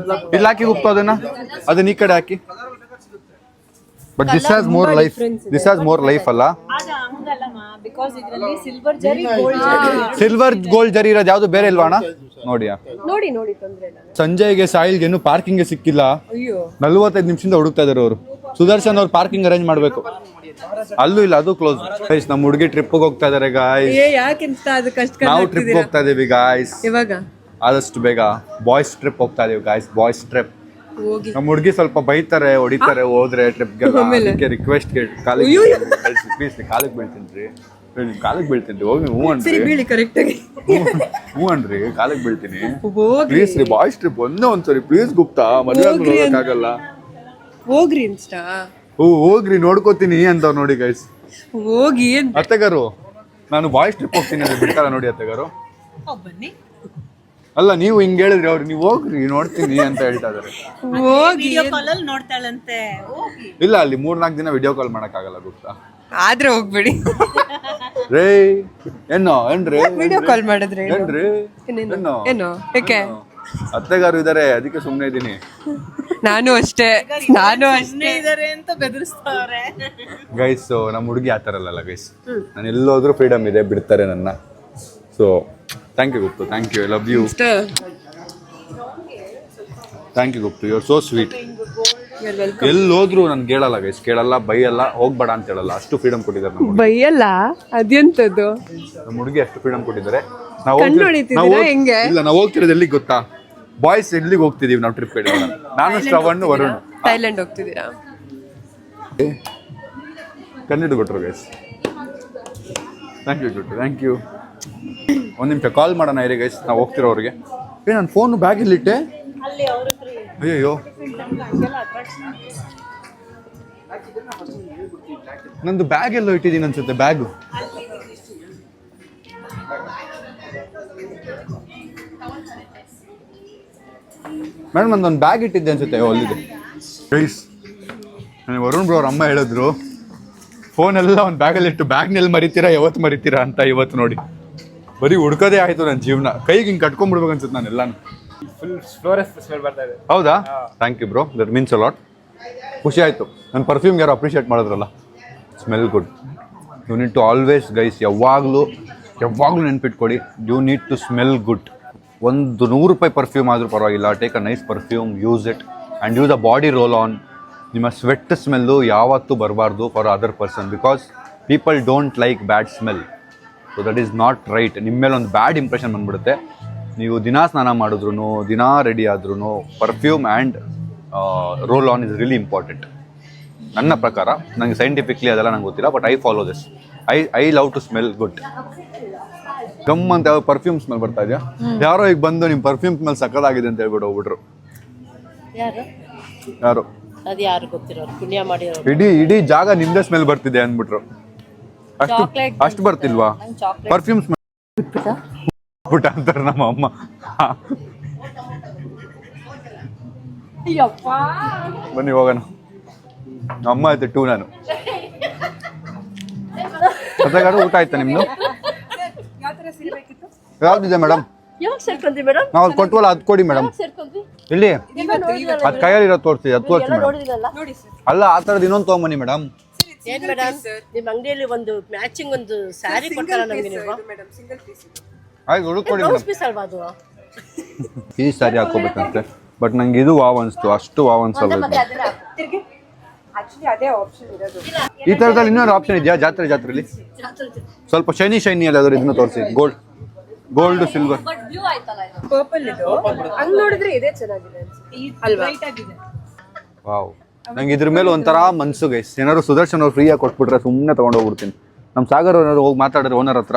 ಇಲ್ಲಿ ಹಾಕಿ ಗುಪ್ತಾ ಅದನ್ನ ಈ ಕಡೆ ಹಾಕಿ. But this has more life ಅಲ್ಲ? ಸಿಲ್ವರ್ ಗೋಲ್ಡ್ ಜರಿ ಇರೋದು ಯಾವ್ದು ಬೇರೆ ಇಲ್ವಾ ಅಣ್ಣ? ನೋಡಿ ತೊಂದ್ರೆ ಇಲ್ಲ. ಸಂಜಯ್ಗೆ ಸಾಯಿಲ್ಗೆ ಇನ್ನೂ ಪಾರ್ಕಿಂಗ್ ಸಿಕ್ಕಿಲ್ಲ. 45 ನಿಮಿಷದಿಂದ ಹುಡುಕ್ತಾ ಇದಾರೆ ಅವರು. ಸುದರ್ಶನ್ ಅವ್ರು ಪಾರ್ಕಿಂಗ್ ಅರೇಂಜ್ ಮಾಡ್ಬೇಕು. ಅಲ್ಲೂ ಇಲ್ಲ, ಅದು ಕ್ಲೋಸ್. ಗೈಸ್ ನಮ್ಮ ಹುಡುಗಿ ಟ್ರಿಪ್ ಹೋಗ್ತಾ ಇದಾರೆ ಗಾಯ್ಸ್. ನಾವು ಟ್ರಿಪ್ ಹೋಗ್ತಾ ಇದೀವಿ ಗಾಯ್ಸ್. ಇವಾಗ ಆದಷ್ಟು ಬೇಗ ಬಾಯ್ಸ್ ಟ್ರಿಪ್ ಹೋಗ್ತಾ ಇದೀವಿ ಗಾಯ್ಸ್. Boys trip. ನಮ್ಮ ಹುಡುಗಿ ಸ್ವಲ್ಪ ಬೈತಾರೆ, ಹೊಡಿತಾರೆ ಹೋದ್ರೆ ಟ್ರಿಪ್ಗೆಲ್ಲ. ಅದಕ್ಕೆ ರಿಕ್ವೆಸ್ಟ್ ಕಾಲಿಗೆ ಬೀಳ್ತೀನಿ ಹೋಗಿ. ಹ್ಞೂ ಅನ್ರಿ, ಕಾಲಿಗೆ ಬೀಳ್ತೀನಿ ಪ್ಲೀಸ್ ರೀ. ಬಾಯ್ಸ್ ಟ್ರಿಪ್ ಒಂದ್ಸರಿ ಪ್ಲೀಸ್ ಗುಪ್ತಾ, ಮದುವೆ ಹೋಗಕ್ಕಾಗಲ್ಲ. ಹೋಗ್ರಿ ಇನ್ಸ್ಟಾ. ಹೋಗ್ರಿ ನೋಡ್ಕೋತೀನಿ ಅಂತ ನೋಡಿ ಗೈಸ್. ಹೋಗಿ ಅತ್ತೆಗಾರು, ನಾನು ಬಾಯ್ಸ್ ಟ್ರಿಪ್ ಹೋಗ್ತೀನಿ ಅಂದ್ರೆ ಬಿಡ್ತಾರ ನೋಡಿ ಅತ್ತೆಗಾರು? ಬನ್ನಿ. ಅಲ್ಲ, ನೀವು ಹಿಂಗ್ ಹೇಳಿದ್ರಿ ಅವ್ರು, ನೀವು ಹೋಗ್ರಿ ನೋಡ್ತೀನಿ ಅಂತ ಹೇಳ್ತಾ ಇದಾರೆ. ವಿಡಿಯೋ ಕಾಲ್ ಅಲ್ಲಿ ನೋಡ್ತಾಳಂತೆ. ಇಲ್ಲ, ಅಲ್ಲಿ 3-4 ದಿನ ವಿಡಿಯೋ ಕಾಲ್ ಮಾಡಕ್ಕಾಗಲ್ಲ ಗುಪ್ತಾ. ಆದ್ರೆ ಹೋಗ್ಬೇಡಿ ರೇ. ಏನ್ರಿ ವಿಡಿಯೋ ಕಾಲ್ ಮಾಡಿದ್ರೆ ಏನು ಯಾಕೆ? ಅತ್ತೆಗಾರು ಇದಾರೆ, ಅದಕ್ಕೆ ಸುಮ್ನೆ ಇದೀನಿ. ನಾನು ಅಷ್ಟೇ ಇದಾರೆ ಅಂತ ಬೆದರಿಸ್ತಾವ್ರೆ ಗೈಸ್. ನಮ್ಮ ಹುಡುಗಿ ಆ ಥರ ಅಲ್ಲ ಗೈಸ್. ನಾನು ಎಲ್ಲೋದ್ರೂ ಫ್ರೀಡಮ್ ಇದೆ, ಬಿಡ್ತಾರೆ ನನ್ನ. So thank you Guptu, thank you, I love you. Thank you Guptu, you are so sweet. ಎಲ್ಲೋದ್ರು ನನ್ಗೆ ಕೇಳಲ್ಲ ಗೈಸ್, ಕೇಳಲ್ಲ, ಬೈಯಲ್ಲ, ಹೋಗ್ಬೇಡ ಅಂತ ಹೇಳಲ್ಲ. ಅಷ್ಟು ಫ್ರೀಡಮ್ ಕೊಟ್ಟಿದ್ದಾರೆ ನಮ್ಮ ಹುಡುಗಿ. ಬೈಯಲ್ಲ ಅದೆಂತದ್ದು? ನಮ್ಮ ಹುಡುಗಿ ಅಷ್ಟು ಫ್ರೀಡಮ್ ಕೊಟ್ಟಿದ್ದಾರೆ. ಹೆಂಗೆ? ನಾವು ಹೋಗ್ತಿರೋದು ಎಲ್ಲಿಗೆ ಗೊತ್ತಾ? ಬಾಯ್ಸ್ ಎಲ್ಲಿಗೆ ಹೋಗ್ತಿದೀವಿ ನಾವು ಟ್ರಿಪ್ ಹೇಳಿ. ನಾನು ಶ್ರವಣ್, ವರುಣ್ ಥೈಲ್ಯಾಂಡ್ ಹೋಗ್ತಿದ್ದೀರಾ? ಕನ್ನಡ ಕೊಟ್ಟರು ಗೈಸ್. ಥ್ಯಾಂಕ್ ಯು ಗುಟ್ಟು, ಥ್ಯಾಂಕ್ ಯು. ಒಂದು ನಿಮಿಷ ಕಾಲ್ ಮಾಡೋಣ ಇರಿ ಗೈಸ್, ನಾವು ಹೋಗ್ತಿರೋರಿಗೆ. ನನ್ನ ಫೋನು ಬ್ಯಾಗಲ್ಲಿಟ್ಟೆ. ಅಯ್ಯೋ, ನಂದು ಬ್ಯಾಗ್ ಎಲ್ಲೋ ಇಟ್ಟಿದ್ದೀನಿ ಅನ್ಸುತ್ತೆ. ಬ್ಯಾಗು ಮೇಡಮ್, ನಂದೊಂದು ಬ್ಯಾಗ್ ಇಟ್ಟಿದ್ದೆ ಅನ್ಸುತ್ತೆ. ಅಲ್ಲಿದೆ ಗೈಸ್. ನನಗೆ ವರುಣ್ ಬ್ರೋ ಅವ್ರ ಅಮ್ಮ ಹೇಳಿದ್ರು, ಫೋನೆಲ್ಲ ಒಂದು ಬ್ಯಾಗಲ್ಲಿ ಇಟ್ಟು ಬ್ಯಾಗ್ನೆಲ್ಲಿ ಮರಿತೀರಾ, ಯಾವತ್ತು ಮರಿತೀರಾ ಅಂತ. ಇವತ್ತು ನೋಡಿ ಬರೀ ಹುಡ್ಕೋದೇ ಆಯ್ತು ನನ್ನ ಜೀವನ. ಕೈಗೆ ಹಿಂಗೆ ಕಟ್ಕೊಂಡ್ಬಿಡ್ಬೇಕು ಅನ್ಸುತ್ತೆ ನಾನು ಎಲ್ಲಾನು. ಫುಲ್ ಫ್ಲೋರಸ್ ಸ್ಮೆಲ್ ಬರ್ತಾ ಇದೆ. ಹೌದಾ? Thank you bro, that means a lot. ಖುಷಿ ಆಯಿತು. ನನ್ನ ಪರ್ಫ್ಯೂಮ್ಗೆ ಯಾರು ಅಪ್ರಿಷಿಯೇಟ್ ಮಾಡಿದ್ರಲ್ಲ. Smell good. You need to always guys, ಯಾವಾಗಲೂ ನೆನ್ಪಿಟ್ಕೊಡಿ, you need to smell good. ಒಂದು 100 ರೂಪಾಯಿ ಪರ್ಫ್ಯೂಮ್ ಆದರೂ ಪರವಾಗಿಲ್ಲ, take a nice perfume, use it and use a body roll on. ನಿಮ್ಮ ಸ್ವೆಟ್ ಸ್ಮೆಲ್ಲು ಯಾವತ್ತೂ ಬರಬಾರ್ದು for other person, because people don't like bad smell. So that is not right. ನಿಮ್ಮ ಮೇಲೆ ಒಂದು ಬ್ಯಾಡ್ ಇಂಪ್ರೆಷನ್ ಬಂದ್ಬಿಡುತ್ತೆ. ನೀವು ದಿನಾ ಸ್ನಾನ ಮಾಡಿದ್ರು, ದಿನಾ ರೆಡಿ ಆದ್ರೂ perfume and roll on is really important ನನ್ನ ಪ್ರಕಾರ. ನನಗೆ ಸೈಂಟಿಫಿಕ್ಲಿ ಅದೆಲ್ಲ ನಂಗೆ ಗೊತ್ತಿಲ್ಲ, but I follow this. I love to smell good. ಗಮ್ ಅಂತ ಯಾವ ಪರ್ಫ್ಯೂಮ್ ಸ್ಮೆಲ್ ಬರ್ತಾ ಇದೆಯಾ? ಯಾರೋ ಈಗ ಬಂದು ನಿಮ್ಮ ಪರ್ಫ್ಯೂಮ್ ಸ್ಮೆಲ್ ಸಕ್ಕತ್ತಾಗಿದೆ ಅಂತ ಹೇಳ್ಬಿಟ್ಟು ಹೋಗ್ಬಿಟ್ರು. ಯಾರು ಅದು ಯಾರು ಗೊತ್ತಿರೋರು, ಪುಣ್ಯ ಮಾಡಿರೋರು. ಇಡೀ ಜಾಗ ನಿಮ್ದೇ ಸ್ಮೆಲ್ ಬರ್ತಿದೆ ಅಂದ್ಬಿಟ್ರು. ಅಷ್ಟು ಬರ್ತಿಲ್ವಾ ಪರ್ಫ್ಯೂಮ್ ಸ್ಮೆಲ್ ಬಿಟ್ಟ ಅಂತಾರೆ ನಮ್ಮ ಅಮ್ಮ. ಬನ್ನಿ ಹೋಗೋಣ. ಅಮ್ಮ ಆಯ್ತು ಟೂ. ನಾನು ಅದ್ರಾಗ ಊಟ ಆಯ್ತಾ ನಿಮ್ದು? ಯಾವ್ದಿದೆ ಮೇಡಮ್? ಯಾವಾಗ ಸೇರ್ಕೊಂಡ್ರಿ ಮೇಡಮ್? ನಾವು ಅಲ್ಲಿ ಕೊಟ್ವಲ್ಲ, ಅದು ಕೊಡಿ ಮೇಡಮ್. ಸೇರ್ಕೊಂಡ್ವಿ ಇಲ್ಲಿ ಅದು ಕೈಯಲ್ಲಿರೋ ತೋರಿಸಿ, ಅದು ತೋರಿಸಿ ಮೇಡಮ್. ನೋಡಿದಿರಲ್ಲ. ಅಲ್ಲ, ಆ ಥರದ್ದು ಇನ್ನೊಂದು ತೊಗೊಂಬನ್ನಿ ಮೇಡಮ್. ಏನ್ ಮೇಡಮ್, ನಿಮ್ಮ ಅಂಗಡಿಯಲ್ಲಿ ಒಂದು ಮ್ಯಾಚಿಂಗ್ ಒಂದು ಸ್ಯಾರಿ ಕೊಡ್ತಾರ ನಮಗೆ ನೀವು? ಆಯ್ತು, ಹುಡುಕೊಡಿ ಮೇಡಮ್. ಬ್ಲೌಸ್ ಪೀಸ್ ಅಲ್ವಾ ಅದು? ಈ ಸ್ಯಾರಿ ಹಾಕೋಬೇಕಂತೆ, ಬಟ್ ನಂಗೆ ಇದು ವಾವ್ ಅನಿಸ್ತು. ಅಷ್ಟು ವಾವ್ ಅನ್ಸಲ್ಲ. ಅದೇ ಆಪ್ಷನ್ ಇರೋದು. ಈ ಥರದಲ್ಲಿ ಇನ್ನೊಂದು ಆಪ್ಷನ್ ಇದೆಯಾ ಜಾತ್ರೆಲಿ? ಸ್ವಲ್ಪ ಶೈನಿ ಅಲ್ಲ, ಅದ್ರ ಇದನ್ನ ತೋರಿಸಿ. ಗೋಲ್ಡ್ ಸಿಲ್ವರ್ ಪರ್ಪಲ್ ಇದು. ಹಂಗ್ ನೋಡಿದ್ರೆ ಇದೇ ಚೆನ್ನಾಗಿದೆ ಅಲ್ವಾ? ವಾವ್. ನಂಗೆ ಇದ್ರ ಮೇಲೆ ಒಂಥರ ಮನ್ಸು ಗೈಸ್. ಏನಾದ್ರು ಸುದರ್ಶನ್ ಅವ್ರು ಫ್ರೀಯಾಗಿ ಕೊಟ್ಬಿಟ್ರೆ ಸುಮ್ಮನೆ ತೊಗೊಂಡು ಹೋಗ್ಬಿಡ್ತೀನಿ. ನಮ್ಮ ಸಾಗರ್ ಏನಾದ್ರು ಹೋಗಿ ಮಾತಾಡಿದ್ರೆ ಓನರ್ ಹತ್ರ,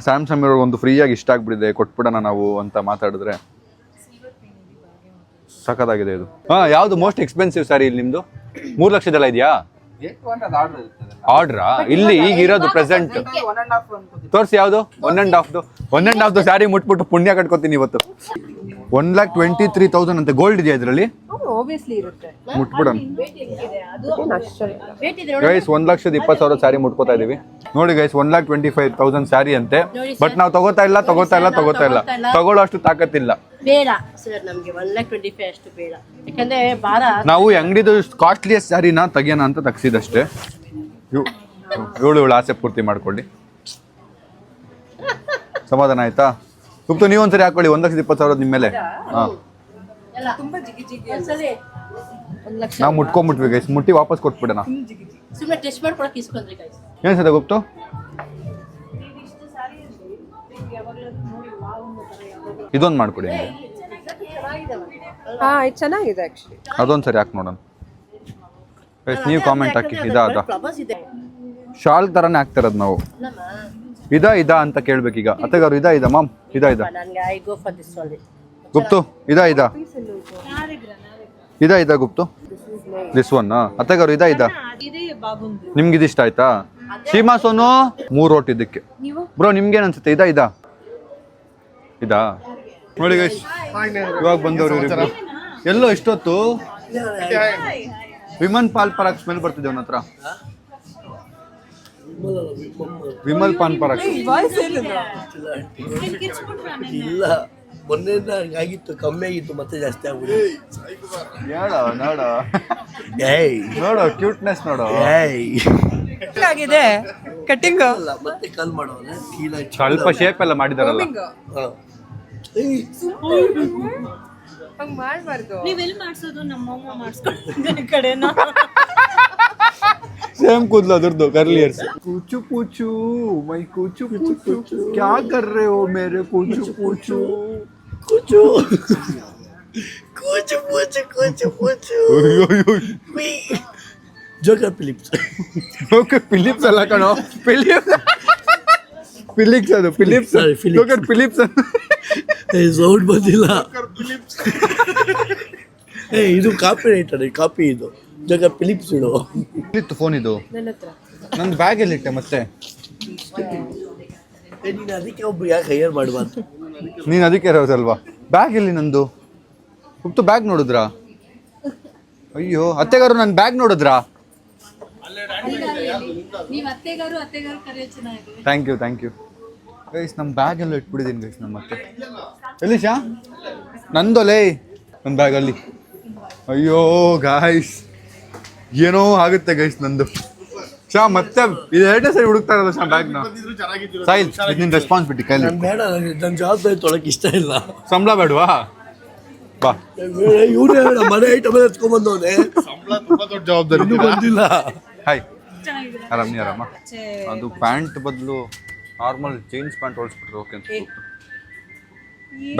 ಸ್ಯಾಮ್ಸಂಗ್ ಅವ್ರಿಗೆ ಒಂದು ಫ್ರೀಯಾಗಿ ಇಷ್ಟ ಆಗ್ಬಿಟ್ಟಿದೆ, ಕೊಟ್ಬಿಡೋಣ ನಾವು ಅಂತ ಮಾತಾಡಿದ್ರೆ ಸಖತ್ತಾಗಿದೆ ಇದು. ಯಾವುದು ಮೋಸ್ಟ್ ಎಕ್ಸ್ಪೆನ್ಸಿವ್ ಸ್ಯಾರಿ ಇಲ್ಲಿ ನಿಮ್ದು? 3 ಲಕ್ಷದೆಲ್ಲ ಇದೆಯಾ? ಆರ್ಡ್ರಾ? ಇಲ್ಲಿ ಈಗ ಇರೋದು ಪ್ರೆಸೆಂಟ್ ತೋರಿಸಿ. ಯಾವುದು? 1.5 ಸ್ಯಾರಿ ಮುಟ್ಬಿಟ್ಟು ಪುಣ್ಯ ಕಟ್ಕೋತೀನಿ ಇವತ್ತು. 1,23,000 ಅಂತೆ. ಗೋಲ್ಡ್ ಇದೆಯಾ ಇದರಲ್ಲಿ? ಆಬ್ವಿಯಸ್ಲಿ ಇರುತ್ತೆ. ಮುಟ್ಬಿಡೋಣ ಗೈಸ್. 1,20,000 ಸ್ಯಾರಿ ಮುಟ್ಕೋತಾ ಇದೀವಿ ನೋಡಿ ಗೈಸ್. 1,25,000 ಸ್ಯಾರಿ ಅಂತೆ. ಬಟ್ ನಾವು ತಗೋತಾ ಇಲ್ಲ. ತಗೊಳ್ಳೋ ಅಷ್ಟು ತಾಕತ್ತಿಲ್ಲ. ಬೇಡ ಸರ್, ನಮ್ಗೆ 1,25,000 ಅಷ್ಟು ಬೇಡ. ಯಾಕಂದ್ರೆ ಭಾರ. ನಾವು ಅಂಗಡಿದು ಕಾಸ್ಟ್ಲಿಯಸ್ಟ್ ಸ್ಯಾರಿನ ತೆಗಿಯೋಣ ಅಂತ ತಗ್ಸಿದಷ್ಟೇ. ಇವಳು ಆಸೆ ಪೂರ್ತಿ ಮಾಡ್ಕೊಳ್ಳಿ. ಸಮಾಧಾನ ಆಯ್ತಾ? ಗುಪ್ತು ನೀವು ಒಂದ್ಸರಿ ಹಾಕೊಳ್ಳಿ. 1,20,000 ನಿಮ್ಮ ಮೇಲೆ. ನಾವು ಮುಟ್ಕೊಂಡ್ಬಿಟ್ವಿ ಗೈಸ್. ಮುಟ್ಟಿ ವಾಪಸ್ ಕೊಟ್ಬಿಡೋಣ. ಸುಮ್ಮನೆ ಟೆಸ್ಟ್ ಮಾಡ್ಕೊಳಕ್ಕೆ ಇಸ್ಕೊಂಡ್ರಿ ಗೈಸ್. ಏನ್ ಸದ ಗುಪ್ತು? ಇದೊಂದು ಮಾಡ್ಕೊಡಿ. ಹಾ, ಇದು ಚೆನ್ನಾಗಿದೆ ಆಕ್ಚುಲಿ. ಅದೊಂದ್ಸರಿ ಹಾಕಿ ನೋಡೋಣ ಗೈಸ್. ನೀವು ಕಾಮೆಂಟ್ ಹಾಕಿ. ಇದಾದ ಫ್ಲವರ್ಸ್ ಇದೆ. ಶಾಲ್ ತರನೇ ಹಾಕ್ತಿರೋದು ನಾವು. ಇದಾ ಅಂತ ಕೇಳ್ಬೇಕೀಗ. ಅತ್ತಗಾರು ಇದಾ ಮಾಮ್? ಇದಾ ನನಗೆ I go for this only. Guptu ಇದಾ ಗುಪ್ತು? This one. ಅತ್ತಗಾರು ಇದಾ ನಿಮ್ಗೆ ಇದಿಷ್ಟ ಆಯ್ತಾ? ಸೀಮಾ ಸೋನು 3 ರೋಟ್ ಇದಕ್ಕೆ. ಬ್ರೋ ನಿಮ್ಗೇನ್ ಅನ್ಸುತ್ತೆ? ಇದಾ ನೋಡಿ ಗೈಸ್. ಇವಾಗ ಬಂದವ್ರು ಇವ್ರು. ಎಲ್ಲೋ ಇಷ್ಟೊತ್ತು ವಿಮನ್ ಪಾಲ್ ಪರಾಗ್ ಸ್ಮೆಲ್ ಬರ್ತಿದೆ ಅವನ ಹತ್ರ. ವಿಮಲ್ ಪಾನ್ ಪರಾಗ್ ಇಲ್ಲ, ಮೊನ್ನೆಯಿಂದ ಆಗಿತ್ತು, ಕಮ್ಮಿ ಆಗಿತ್ತು, ಮತ್ತೆ ಜಾಸ್ತಿ ನೋಡು ಕ್ಯೂಟ್ನೆಸ್ ನೋಡು. ಆಗಿದೆ ಕಟ್ಟಿಂಗ್. ಮತ್ತೆ ಕಾಲ್ ಮಾಡೋಲ್ಲ. ಸ್ವಲ್ಪ ಶೇಪ್ ಎಲ್ಲ ಮಾಡಿದಾರಲ್ಲ. ಹಂಗ್ ಮಾಡ್ಬಾರ್ದು. ನೀವೆಲ್ಲಿ ಮಾಡ್ಸೋದು? ನಮ್ಮಮ್ಮ ಮಾಡಿಸ್ಕೊಂಡು ಕಡೆನಾ. ಸೇಮ್ ಕೂದಲು ಅದ್ರದ್ದು ಕರ್ಲಿಯರ್ಸ್. ಕೂಚು ಪೂಚು ಮೈ ಕೂಚು ಪೂಚು ಕ್ಯಾ ಕರ್ ರೇ ಹೋ ಮೇರೆ ಕೂಚು ಪೂಚು ಕೂಚು ಕೂಚು ಪೂಚು ಕೂಚು ಪೂಚು. Joker Phillips. ಫಿಲಿಪ್ಸ್ ಅಲ್ಲ ಕಣೋ, ಫಿಲಿಪ್ಸ್ ಅದು. Joker Phillips. ಸೌಂಡ್ ಬಂದಿಲ್ಲ. ಇದು ಕಾಪಿ ರೈಟರ್. ಕಾಪಿ ಇದು ಜೋಕರ್ ಫಿಲಿಪ್ಸ್. ಇತ್ತು ಫೋನ್ ಇದು ನಂದು ಬ್ಯಾಗ್ ಅಲ್ಲಿ ಇಟ್ಟೆ. ಮತ್ತೆ ನೀನು ಅದಕ್ಕೆ ಒಬ್ರು ಯಾಕೆ ಹೈಯರ್ ಮಾಡಬಾರ್ದು? ನೀನು ಅದಕ್ಕೆ ಇರೋದಲ್ವಾ? ಬ್ಯಾಗ್ ಇಲ್ಲಿ ನಂದು. ಗುಪ್ತು ಬ್ಯಾಗ್ ನೋಡಿದ್ರಾ? ಅಯ್ಯೋ ಅತ್ತೆಗಾರು ನನ್ನ ಬ್ಯಾಗ್ ನೋಡಿದ್ರಾ? Thank you guys. ನಮ್ಮ ಬ್ಯಾಗ್ ಎಲ್ಲ ಇಟ್ಬಿಟ್ಟಿದ್ದೀನಿ ಗೈಸ್. ನಮ್ಮ ಮತ್ತೆ ಎಲ್ಲಿ ಶಾ? ನಂದು ಲೇ ನನ್ನ ಬ್ಯಾಗ್ ಅಲ್ಲಿ. ಅಯ್ಯೋ ಗಾಯ್ಸ್, ಏನೋ ಆಗುತ್ತೆ ಗೈಸ್ ನಂದು. ಶಾ ಮತ್ತೆ ಇದು ಎರಡನೇ ಸರಿ ಹುಡುಕ್ತಾ ಇರೋದು ಶಾ ಬ್ಯಾಗ್ನ. ಸಾಯಿಲ್, ಇದು ನಿನ್ನ ರೆಸ್ಪಾನ್ಸಿಬಿಲಿಟಿ ಕೈಲಿ. ಬೇಡ, ನನ್ನ ಜವಾಬ್ದಾರಿ ತೊಳಕ್ ಇಷ್ಟ ಇಲ್ಲ. ಸಂಬಳ ಬೇಡವಾ? ಬಾ. ಇವನೇ ಮನೆ ಐಟಮ್ ಎತ್ಕೊಂಡ್ಬಂದವನೆ. ಸಂಬಳ ತುಂಬಾ ದೊಡ್ಡ ಜವಾಬ್ದಾರಿ. ಇನ್ನೂ ಬಂದಿಲ್ಲ. ಹಾಯ್, ಆರಾಮ್ ನೀ ಆರಾಮ? ಅದು ಪ್ಯಾಂಟ್ ಬದಲು ನಾರ್ಮಲ್ ಜೀನ್ಸ್ ಪ್ಯಾಂಟ್ ಹೊಲ್ಸ್ಬಿಟ್ರೆ ಓಕೆ ಅಂತ.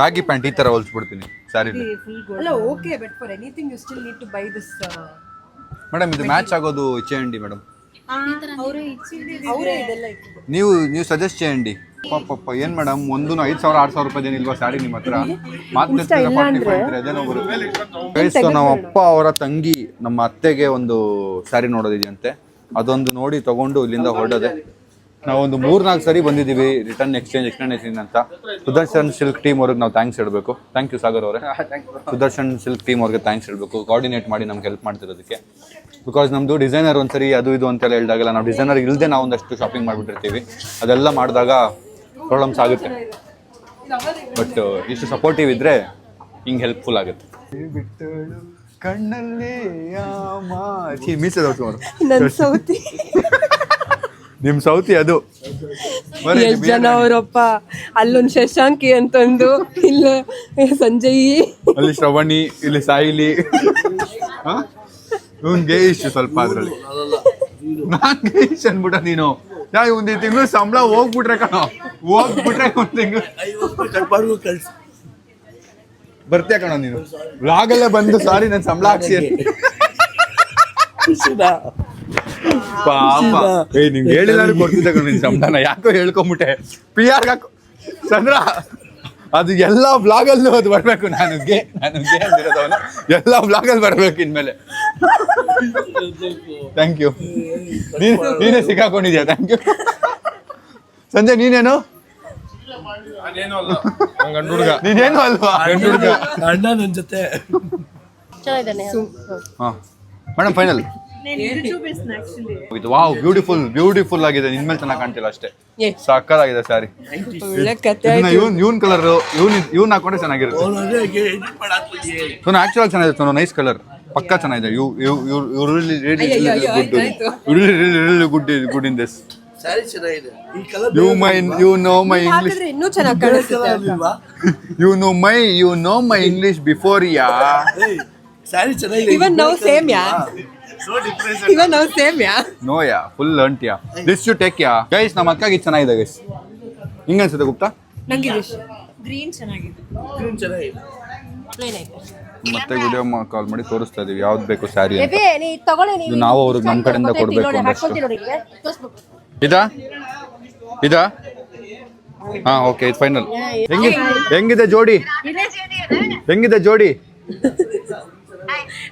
ಬ್ಯಾಗಿ ಪ್ಯಾಂಟ್ ಈ ಥರ ಹೊಲ್ಸ್ಬಿಡ್ತೀನಿ ಸ್ಯಾರಿಲಿ. ಅಲ್ಲ okay, but for anything you still need to buy this. Madam ಇದು ಮ್ಯಾಚ್ ಆಗೋದು ಇಚ್ಛೆಂಡಿ ಮೇಡಮ್. ಅವರೇ ಇದೆಲ್ಲ ನೀವು ಸಜೆಸ್ಟ್ చేయండి. ಪಾಪ ಏನು ಮೇಡಮ್, ಒಂದು 5,000 6,000 ರೂಪಾಯಿ ಏನಿಲ್ವಾ ಸ್ಯಾರಿ ನಿಮ್ಮ ಹತ್ರ? ಮಾತಾಡ್ತೀರಾ? ನಮ್ಮ ಅಪ್ಪ ಅವರ ತಂಗಿ ನಮ್ಮ ಅತ್ತೆಗೆ ಒಂದು ಸ್ಯಾರಿ ನೋಡೋದಿದೆಯಂತೆ, ಅದೊಂದು ನೋಡಿ ತಗೊಂಡು ಇಲ್ಲಿಂದ ಹೊರಡೋದೆ. ನಾವೊಂದು 3-4 ಸರಿ ಬಂದಿದ್ದೀವಿ ರಿಟರ್ನ್ ಎಕ್ಸ್ಚೇಂಜ್ ಅಂತ. ಸುದರ್ಶನ್ ಸಿಲ್ಕ್ ಟೀಮ್ ಅವ್ರಿಗೆ ನಾವು ಥ್ಯಾಂಕ್ಸ್ ಹೇಳಬೇಕು. ಥ್ಯಾಂಕ್ ಯು ಸಾಗರ್ ಅವರೇ. ಸುದರ್ಶನ್ ಸಿಲ್ಕ್ ಟೀಮ್ ಅವ್ರಿಗೆ ಥ್ಯಾಂಕ್ಸ್ ಹೇಳಬೇಕು, ಕೋಆರ್ಡಿನೇಟ್ ಮಾಡಿ ನಮ್ಗೆ ಹೆಲ್ಪ್ ಮಾಡ್ತಿರೋದಕ್ಕೆ. ಬಿಕಾಸ್ ನಮ್ಮದು ಡಿಸೈನರ್ ಒಂದ್ಸರಿ ಅದು ಇದು ಅಂತೆಲ್ಲ ಹೇಳಿದಾಗಲ್ಲ, ನಾವು ಡಿಸೈನರ್ ಇಲ್ಲದೆ ನಾವು ಒಂದಷ್ಟು ಶಾಪಿಂಗ್ ಮಾಡಿಬಿಟ್ಟಿರ್ತೀವಿ. ಅದೆಲ್ಲ ಮಾಡಿದಾಗ ಪ್ರಾಬ್ಲಮ್ಸ್ ಆಗುತ್ತೆ. ಬಟ್ ಇಷ್ಟು ಸಪೋರ್ಟಿವ್ ಇದ್ದರೆ ಹಿಂಗೆ ಹೆಲ್ಪ್ಫುಲ್ ಆಗುತ್ತೆ. ಕಣ್ಣಲ್ಲೇ ಮೀಸೆ ನನ್ನ ಸೌತಿ. ನಿಮ್ ಸೌತಿ ಅದು. ಎಷ್ಟ್ ಜನ ಅವರಪ್ಪ, ಅಲ್ಲೊಂದು ಶಶಾಂಕಿ ಅಂತಂದು, ಇಲ್ಲ ಸಂಜಯ್, ಅಲ್ಲಿ ಶ್ರವಣಿ, ಇಲ್ಲಿ ಸಾಯಿಲಿ, ಇವನ್ಗೆ ಇಷ್ಟು ಸ್ವಲ್ಪ ಅದ್ರಲ್ಲಿ. ನಾನ್ಗೆ ಇಷ್ಟು ಅನ್ಬಿಟ್ಟ ನೀನು. ಒಂದು ತಿಂಗಳು ಸಂಬಳ ಹೋಗ್ಬಿಟ್ರೆ ಕಣೋ, ಹೋಗ್ಬಿಟ್ರೆ ಒಂದು ತಿಂಗಳು ಬರ್ತೀಯ ಕಣೋ ನೀನು. ವ್ಲಾಗಲ್ಲೇ ಬಂದು ಸಾರಿ ನನ್ ಸಂಬಳ ಹಾಕ್ಸಿ ಪಾಪ. ನಿಂಗೆ ಹೇಳಿಲ್ಲ ಕೊಡ್ತಿದ್ದೆ ಕಣ ನಿನ್ ಸಂಬಳನ, ಯಾಕೋ ಹೇಳ್ಕೊಂಬಿಟ್ಟೆ. PR ಹಾಕೋ ಚಂದ್ರ, ಅದು ಎಲ್ಲ ಬ್ಲಾಗಲ್ಲೂ ಅದು ಬರ್ಬೇಕು. ನನಗೆ ಅಂದಿರೋದವನು ಎಲ್ಲ ಬ್ಲಾಗಲ್ಲಿ ಬರ್ಬೇಕು ಇನ್ಮೇಲೆ. Thank you. ನೀನೇ ಸಿಕ್ಕಾಕೊಂಡಿದ್ಯಾ? Thank you. ಸಂಜಯ್ ನೀನೇನು? ನೀನೇನು ಅಲ್ವಾ? ಅಣ್ಣ ನನ್ನ ಜೊತೆ ಚೆನ್ನಾಗಿದ್ದಾನೆ. ಹಾ ಮೇಡಮ್, ಫೈನಲ್ ಇದು. ವಾವ್, ಬ್ಯೂಟಿಫುಲ್ ಆಗಿದೆ. ನಿನ್ಮೇಲೆ ಚೆನ್ನಾಗಿ ಕಾಣ್ತಿಲ್ಲ ಅಷ್ಟೇ, ಸಕ್ಕತ್ತಾಗಿದೆ ಸ್ಯಾರಿ. ಒಳ್ಳೆ ಕತೆ. ಇವನ್ ಕಲರ್ ಇವ್ನ ಹಾಕೊಂಡ್ರೆ ಚೆನ್ನಾಗಿರುತ್ತೆ. ಆಕ್ಚುಲ್ ಚೆನ್ನಾಗಿದೆ, ನೈಸ್ ಕಲರ್, ಪಕ್ಕಾ ಚೆನ್ನಾಗಿದೆ. Good in this. ಸ್ಯಾರಿ ಚೆನ್ನಾಗಿದೆ. ಈ colour you know my English. ಹಾಕಿದ್ರೆ ಇನ್ನೂ ಚೆನ್ನಾಗಿ ಕಾಣಿಸುತ್ತೆ. you know my English before ya. Sari ಚೆನ್ನಾಗಿದೆ. Even now same ya. Even now same ya. No ya, full learnt ya. This you take ya. Guys, ನಮ್ಮ ಅಕ್ಕಗೆ ಚೆನ್ನಾಗಿದೆ guys. ಹಿಂಗ ಅನ್ಸುತ್ತೆ ಗುಪ್ತಾ? ನಂಗೆ ಗ್ರೀನ್ ಚೆನ್ನಾಗಿದೆ. ಗ್ರೀನ್ ಚೆನ್ನಾಗಿದೆ. ಪ್ಲೇನ್ ಐತೆ. ಮತ್ತೆ ವಿಡಿಯೋ ಕಾಲ್ ಮಾಡಿ ತೋರಿಸ್ತಾ ಇದೀವಿ ಯಾವ್ದು ಬೇಕು ಸ್ಯಾರಿ ಅಂತ. ನೀ ತಗೊಳ್ಳಿ, ಇದು ನಾವು ಅವ್ರಿಗೆ ನಮ್ಮ ಕಡೆಯಿಂದ ಕೊಡ್ಬೇಕು ಒಂದಷ್ಟು. ಇದಾ ಹಾ, ಓಕೆ, ಇದು ಫೈನಲ್. ಹೆಂಗಿದೆ ಜೋಡಿ?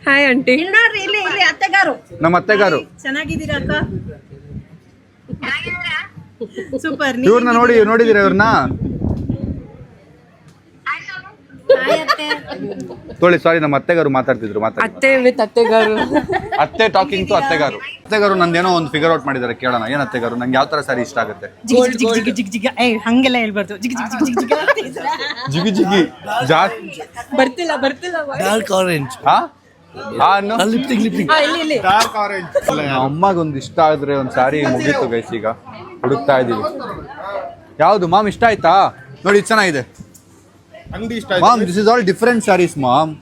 Hi aunty. ನೋಡ್ರಿ, ಇಲ್ಲಿ ಅತ್ತೆಗಾರು. ನಮ್ಮ ಅತ್ತೆಗಾರು. ಚೆನ್ನಾಗಿದ್ದೀರಾ ಅಕ್ಕ? ಸೂಪರ್. ಇವ್ರನ್ನ ನೋಡಿದೀರ ಇವ್ರನ್ನ? ತೊಳಿ, ಸಾರಿ, ನಮ್ಮ ಅತ್ತೆಗಾರು ಮಾತಾಡ್ತಿದ್ರು. ಅತ್ತೆ ವಿತ್ ಅತ್ತೆಗಾರು. ಅತ್ತೆ ಟಾಕಿಂಗ್ ಟು ಅತ್ತೆಗಾರು. ಅತ್ತೆಗಾರು ನಂದೇನೋ ಒಂದು ಫಿಗರ್ ಔಟ್ ಮಾಡಿದ್ದಾರೆ, ಕೇಳೋಣ. ಏನ್ ಅತ್ತೆಗಾರು, ನಂಗೆ ಯಾವ ತರ ಸ್ಯಾರಿ ಇಷ್ಟ ಆಗುತ್ತೆ? ಹಂಗೆಲ್ಲ ಹೇಳ್ಬಾರ್ದು. ಜಿಗಿ ಜಾಸ್ತಿ ಬರ್ತಿಲ್ಲ. Dark orange. ಇಲ್ಲಿ ಡಾರ್ಕ್ ಆರೆಂಜ್. ಅಮ್ಮಗೊಂದು ಇಷ್ಟ ಆದ್ರೆ ಒಂದು ಸ್ಯಾರಿ ಮುಗೀತು ಗೈಸ್. ಈಗ ಹುಡುಕ್ತಾ ಇದೀವಿ. ಯಾವ್ದು ಮಾಮ್ ಇಷ್ಟ ಆಯ್ತಾ? ನೋಡಿ, ಇದು ಚೆನ್ನಾಗಿದೆ ಅಂಗಡಿ ಇಷ್ಟ ma'am. This is all different saris ma'am.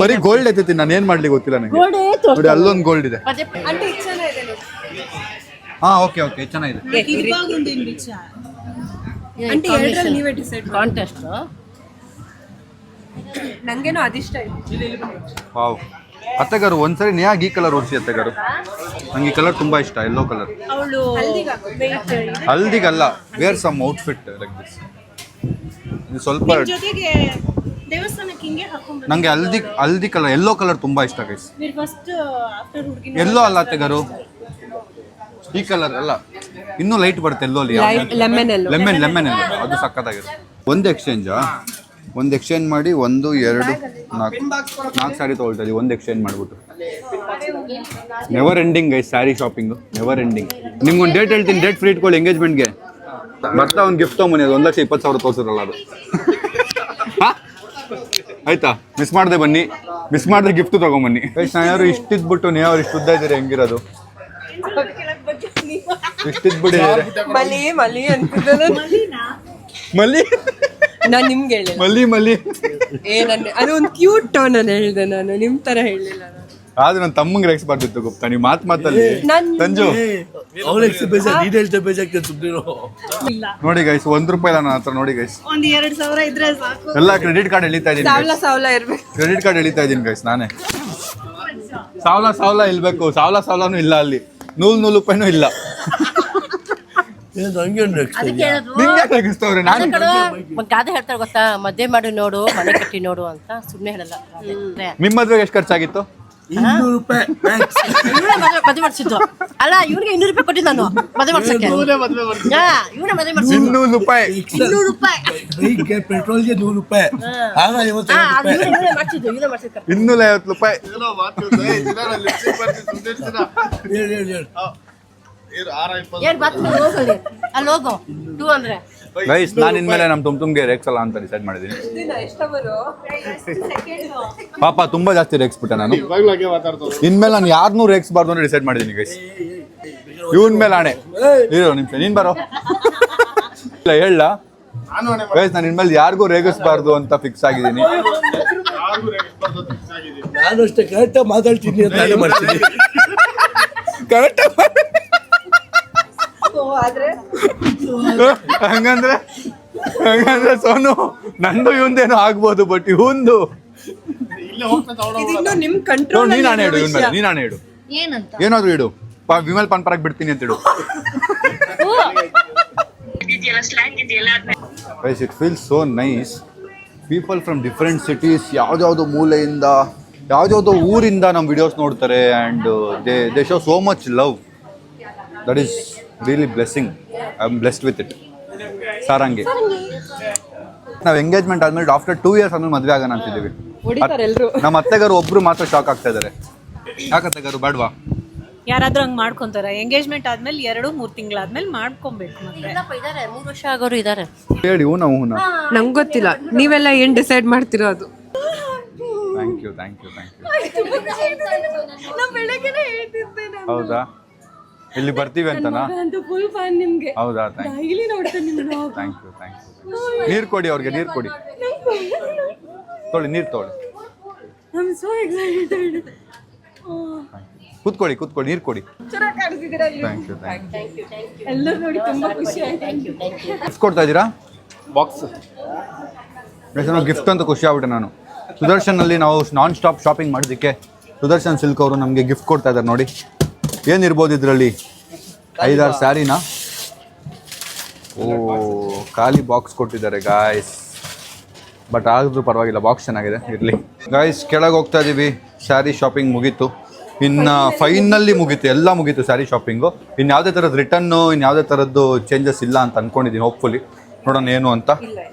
ಬರೀ ಗೋಲ್ಡ್ ಐತೈತಿ, ನಾನು ಏನ್ ಮಾಡ್ಲಿ ಗೊತ್ತಿಲ್ಲ ನಂಗೆ. ನೋಡಿ, ಅಲ್ಲೊಂದು ಗೋಲ್ಡ್ ಇದೆ. ಆಂಟಿ ಚೆನ್ನಾಗಿದೆ ನೋಡಿ. ಹಾ, ಓಕೆ, ಚೆನ್ನಾಗಿದೆ. ಆಂಟಿ ಎರಡರಲ್ಲಿ ನೀವೇ ಡಿಸೈಡ್. ಕಾಂಟೆಸ್ಟ್ ನಂಗೇನೋ ಅದಿಷ್ಟ ಆಯ್ತು. ವಾವ್, ಅತ್ತೆಗಾರು ಒಂದ್ಸರಿ ನ್ಯಾಗ್ ಈ ಕಲರ್ ಓಡಿಸಿ ಅತ್ತೆಗಾರು. ನಂಗೆ ಈ ಕಲರ್ ತುಂಬಾ ಇಷ್ಟ, ಯೆಲ್ಲೋ ಕಲರ್. ಅವಳು ಹಲ್ದಿಗಲ್ಲ, wear some outfit like this. ಇದು ಸ್ವಲ್ಪ ಜೊತೆಗೆ ದೇವಸ್ಥಾನಕ್ಕೆ ಹಿಂಗೆ ಹಾಕೊಂಡು ನಂಗೆ ಹಲ್ದಿ ಕಲರ್, ಯೆಲ್ಲೋ ಕಲರ್ ತುಂಬಾ ಇಷ್ಟ ಗೈಸ್. ಫಸ್ಟ್ ಆಫ್ಟರ್ ಹುಡುಗಿ ಎಲ್ಲೋ ಅಲ್ಲ ಅತ್ತೆಗಾರು, ಈ ಕಲರ್ ಅಲ್ಲ, ಇನ್ನೂ ಲೈಟ್ ಬರುತ್ತೆ ಎಲ್ಲೋ ಅಲ್ಲಿ. ಲೆಮನ್ ಎಲ್ಲೋ. ಲೆಮನ್ ಎಲ್ಲೋ, ಅದು ಸಕ್ಕತ್ತಾಗಿರುತ್ತೆ. ಒಂದು ಎಕ್ಸ್ಚೇಂಜ್ ಮಾಡಿ 1 2 4 ಸ್ಯಾರಿ ತೊಗೊಳ್ತಾ ಇದೀವಿ. ಒಂದು ಎಕ್ಸ್ಚೇಂಜ್ ಮಾಡಿಬಿಟ್ಟು. Never ending guys, sari shopping never ending. ನಿಮ್ಗೊಂದು ಡೇಟ್ ಹೇಳ್ತೀನಿ, ಡೇಟ್ ಫ್ರೀ ಇಟ್ಕೊಳ್ಳಿ ಎಂಗೇಜ್ಮೆಂಟ್ಗೆ. ಬರ್ತಾ ಒಂದು ಗಿಫ್ಟ್ ತೊಗೊಂಬನ್ನಿ, ಅದು 1,20,000 ತೋರಿಸಿರಲ್ಲ ಅದು. ಆಯ್ತಾ ಮಿಸ್ ಮಾಡದೆ ಬನ್ನಿ, ಮಿಸ್ ಮಾಡದೆ ಗಿಫ್ಟ್ ತಗೊಂಬನ್ನಿ. ಯಾರು ಇಷ್ಟಿದ್ಬಿಟ್ಟು ನೀವು ಅವ್ರು ಇಷ್ಟು ಉದ್ದ ಇದ್ದೀರಿ, ಹೆಂಗಿರೋದು ಇಷ್ಟಿದ್ಬಿಡಿ. ಮಲಿ ಮಲಿ ಅಂತಿದ್ದ ಮಲ್ಲಿ ನಾನು ನಿಮ್ಗೆ ಹೇಳಿಲ್ಲ. ಮಲ್ಲಿ ಅದು ಒಂದು ಕ್ಯೂಟ್ ಟೋನ್ ಅಲ್ಲಿ ಹೇಳಿದೆ ನಾನು, ನಿಮ್ ತರ ಹೇಳಿಲ್ಲ ನಾನು. ಆದ್ರೆ ನನ್ನ ತಮ್ಮಂಗೆ ರೇಗಿಸ್ಬಾರ್ದಿತ್ತು ಗುಪ್ತಾ, ನೀವು ಮಾತಲ್ಲಿ ಸಂಜು. ಅವ್ರ ಎಕ್ಸ್ಪೀರಿಯನ್ಸ್ ನೀನ್ ಹೇಳ್ತಾ ಬೇಜಾಗ್ತದೆ ಸುಮ್ಮನೆ. ನೋಡಿ ಗೈಸ್, ₹1 ಇಲ್ಲ ನನ್ನ ಹತ್ರ. ನೋಡಿ ಗೈಸ್, ಒಂದ್ 2,000 ಇದ್ರೆ ಸಾಕು. ಎಲ್ಲ ಕ್ರೆಡಿಟ್ ಕಾರ್ಡ್ ಎಳಿತಾ ಇದೀನಿ, ಸಾವ್ಲ ಇರ್ಬೇಕು. ಕ್ರೆಡಿಟ್ ಕಾರ್ಡ್ ಎಳಿತಾ ಇದೀನಿ ಗೈಸ್ ನಾನೇ. ಸಾವ್ಲ ಇಲ್ಬೇಕು, ಸಾವ್ಲನೂ ಇಲ್ಲ ಅಲ್ಲಿ, ₹100 ಇಲ್ಲ. ಹಂಗೆ ಅದಕ್ಕೆ ಹೇಳೋದು ನಿಂಗೆ ರೇಗಿಸ್ತವ್ರೆ ನಾನು. ಗಾದೆ ಹೇಳ್ತಾರೆ ಗೊತ್ತಾ, ಮದ್ವೆ ಮಾಡಿ ನೋಡು ಮನೆ ಕಟ್ಟಿ ನೋಡು ಅಂತ. ಸುಮ್ಮನೆ ಹೇಳಲ್ಲ. ನಿಮ್ಮ ಮದ್ವೆಗೆ ಎಷ್ಟು ಖರ್ಚಾಗಿತ್ತು? ₹200 ಮದುವೆ ಮಾಡಿಸಿದ್ದು ಅಲ್ಲ, ಇವ್ರಿಗೆ ₹200 ಕೊಟ್ಟಿದ್ದು ನಾನು ಮದುವೆ ಮಾಡ್ಸಕ್ಕೆ. ಇವನೇ ಮದುವೆ ಮಾಡಿಸಿದ್ದು ₹200. ₹200. ಪೆಟ್ರೋಲ್ಗೆ ₹100. ಆಗ ಇವನೇ ಮಾಡಿಸಿದ್ದು ₹250. ಏನ್ ಬರ್ತೀನಿ ಹೋಗಲಿ, ಅಲ್ಲಿ ಹೋಗು 200. ಗೈಸ್, ನಾನು ಇನ್ಮೇಲೆ ನಮ್ಮ ತುಮ್ಗೆ ರೇಕ್ಸಲ್ಲ ಅಂತ ಡಿಸೈಡ್ ಮಾಡಿದ್ದೀನಿ. ಪಾಪ ತುಂಬಾ ಜಾಸ್ತಿ ರೇಕ್ಸ್ಬಿಟ್ಟೆ ನಾನು. ಇನ್ಮೇಲೆ ನಾನು ಯಾರನ್ನೂ ರೇಕ್ಸ್ಬಾರ್ದು ಅಂತ ಡಿಸೈಡ್ ಮಾಡಿದ್ದೀನಿ ಗೈಸ್. ಇವನ್ ಮೇಲೆ ಆಣೆ. ಇರೋ ನಿಮಿಷ, ನೀನ್ ಬರೋ. ಇಲ್ಲ ಹೇಳ ಗೈಸ್, ನಾನು ಇನ್ಮೇಲೆ ಯಾರಿಗೂ ರೇಗಿಸ್ಬಾರ್ದು ಅಂತ ಫಿಕ್ಸ್ ಆಗಿದ್ದೀನಿ. ನಾನು ಅಷ್ಟೇ ಕರೆಕ್ಟಾಗಿ ಮಾತಾಡ್ತೀನಿ ಅಂತ ನಾನೇ ಮಾಡ್ತೀನಿ. ಕರೆಕ್ಟ್ ಹಂಗಂದ್ರೆ ಸೋನು, ನಂದು ಇವಂದೇನೋ ಆಗ್ಬೋದು, ಬಟ್ ಇವಂದು ಇನ್ನು ನಿಮ್ ಕಂಟ್ರೋಲ್. ನೀನ್ ಆಣೆ ಇಡು, ಇವನ್ ಮೇಲೆ ನೀನ್ ಆಣೆ ಇಡು. ಏನಾದ್ರು ಇಡು, ವಿಮಲ್ ಪನ್ಪರಾಗ್ ಬಿಡ್ತೀನಿ ಅಂತ ಇಡು. Guys, it feels so nice. People from different cities, ಯಾವ್ದಾವ್ದೋ ಮೂಲೆಯಿಂದ, ಯಾವ್ದಾವ್ದೋ ಊರಿಂದ ನಮ್ಮ ವಿಡಿಯೋಸ್ ನೋಡ್ತಾರೆ. And they show so much love. That is really blessing. I am blessed with it. Sarangi, ನಾವು ಎಂಗೇಜ್ಮೆಂಟ್ ಆದ್ಮೇಲೆ ಆಫ್ಟರ್ 2 years ಆದ್ಮೇಲೆ ಮದುವೆ ಆಗೋಣ ಅಂತಿದ್ದೀವಿ. ನಮ್ಮ ಅತ್ತೆಗಾರು ಒಬ್ರು ಮಾತ್ರ ಶಾಕ್ ಆಗ್ತಾ ಇದ್ದಾರೆ. ಯಾಕತ್ತೆಗಾರು ಬೇಡವಾ? ಯಾರಾದ್ರೂ ಹಂಗ್ ಮಾಡ್ಕೊಂತಾರೆ. ಎಂಗೇಜ್ಮೆಂಟ್ ಆದ್ಮೇಲೆ 2-3 ತಿಂಗಳಾದ್ಮೇಲೆ ಮಾಡ್ಕೊಬೇಕು. ಮತ್ತೆ ಇದಾರೆ 3 ವರ್ಷ ಆಗೋರು ಇದಾರೆ. ಹೇಳಿ ಹೂನ ಹೂನ. ನಂಗೆ ಗೊತ್ತಿಲ್ಲ, ನೀವೆಲ್ಲ ಏನ್ ಡಿಸೈಡ್ ಮಾಡ್ತಿರೋ ಅದು. Thank you. ಹೌದಾ, ಇಲ್ಲಿ ಬರ್ತೀವಿ ಅಂತನಾ? ಹೌದಾ, ಥ್ಯಾಂಕ್ ಯು. ನೀರು ಕೊಡಿ ಅವ್ರಿಗೆ, ನೀರು ಕೊಡಿ. ತೊಳಿ, ನೀರು ತೊಳಿ. ಕೂತ್ಕೊಳ್ಳಿ, ನೀರು ಕೊಡಿ. Thank you. ಎಲ್ಲರೂ ನೋಡಿ ತುಂಬಾ ಖುಷಿ ಆಯ್ತು. ಗಿಫ್ಟ್ ಕೊಡ್ತಾ ಇದ್ದೀರಾ? ಬಾಕ್ಸ್ ಗಿಫ್ಟ್ ಅಂತ ಖುಷಿ ಆಗ್ಬಿಟ್ಟೆ ನಾನು. ಸುದರ್ಶನಲ್ಲಿ ನಾವು ನಾನ್ ಸ್ಟಾಪ್ ಶಾಪಿಂಗ್ ಮಾಡೋದಕ್ಕೆ ಸುದರ್ಶನ್ ಸಿಲ್ಕ್ ಅವರು ನಮಗೆ ಗಿಫ್ಟ್ ಕೊಡ್ತಾ ಇದ್ದಾರೆ. ನೋಡಿ ಏನಿರ್ಬೋದು ಇದರಲ್ಲಿ, 5-6 ಸ್ಯಾರಿನಾ? ಓ, ಖಾಲಿ ಬಾಕ್ಸ್ ಕೊಟ್ಟಿದ್ದಾರೆ ಗಾಯ್ಸ್. ಬಟ್ ಆದರೂ ಪರವಾಗಿಲ್ಲ, ಬಾಕ್ಸ್ ಚೆನ್ನಾಗಿದೆ, ಇರಲಿ. ಗಾಯ್ಸ್, ಕೆಳಗೆ ಹೋಗ್ತಾ ಇದ್ದೀವಿ. ಸ್ಯಾರಿ ಶಾಪಿಂಗ್ ಮುಗೀತು, ಇನ್ನು ಫೈನಲ್ಲಿ ಮುಗೀತು, ಎಲ್ಲ ಮುಗೀತು ಸ್ಯಾರಿ ಶಾಪಿಂಗು. ಇನ್ನು ಯಾವುದೇ ಥರದ್ದು ರಿಟರ್ನು, ಇನ್ನು ಯಾವುದೇ ಥರದ್ದು ಚೇಂಜಸ್ ಇಲ್ಲ ಅಂತ ಅಂದ್ಕೊಂಡಿದ್ದೀನಿ. ಹೋಪ್ಫುಲಿ ನೋಡೋಣ ಏನು ಅಂತ.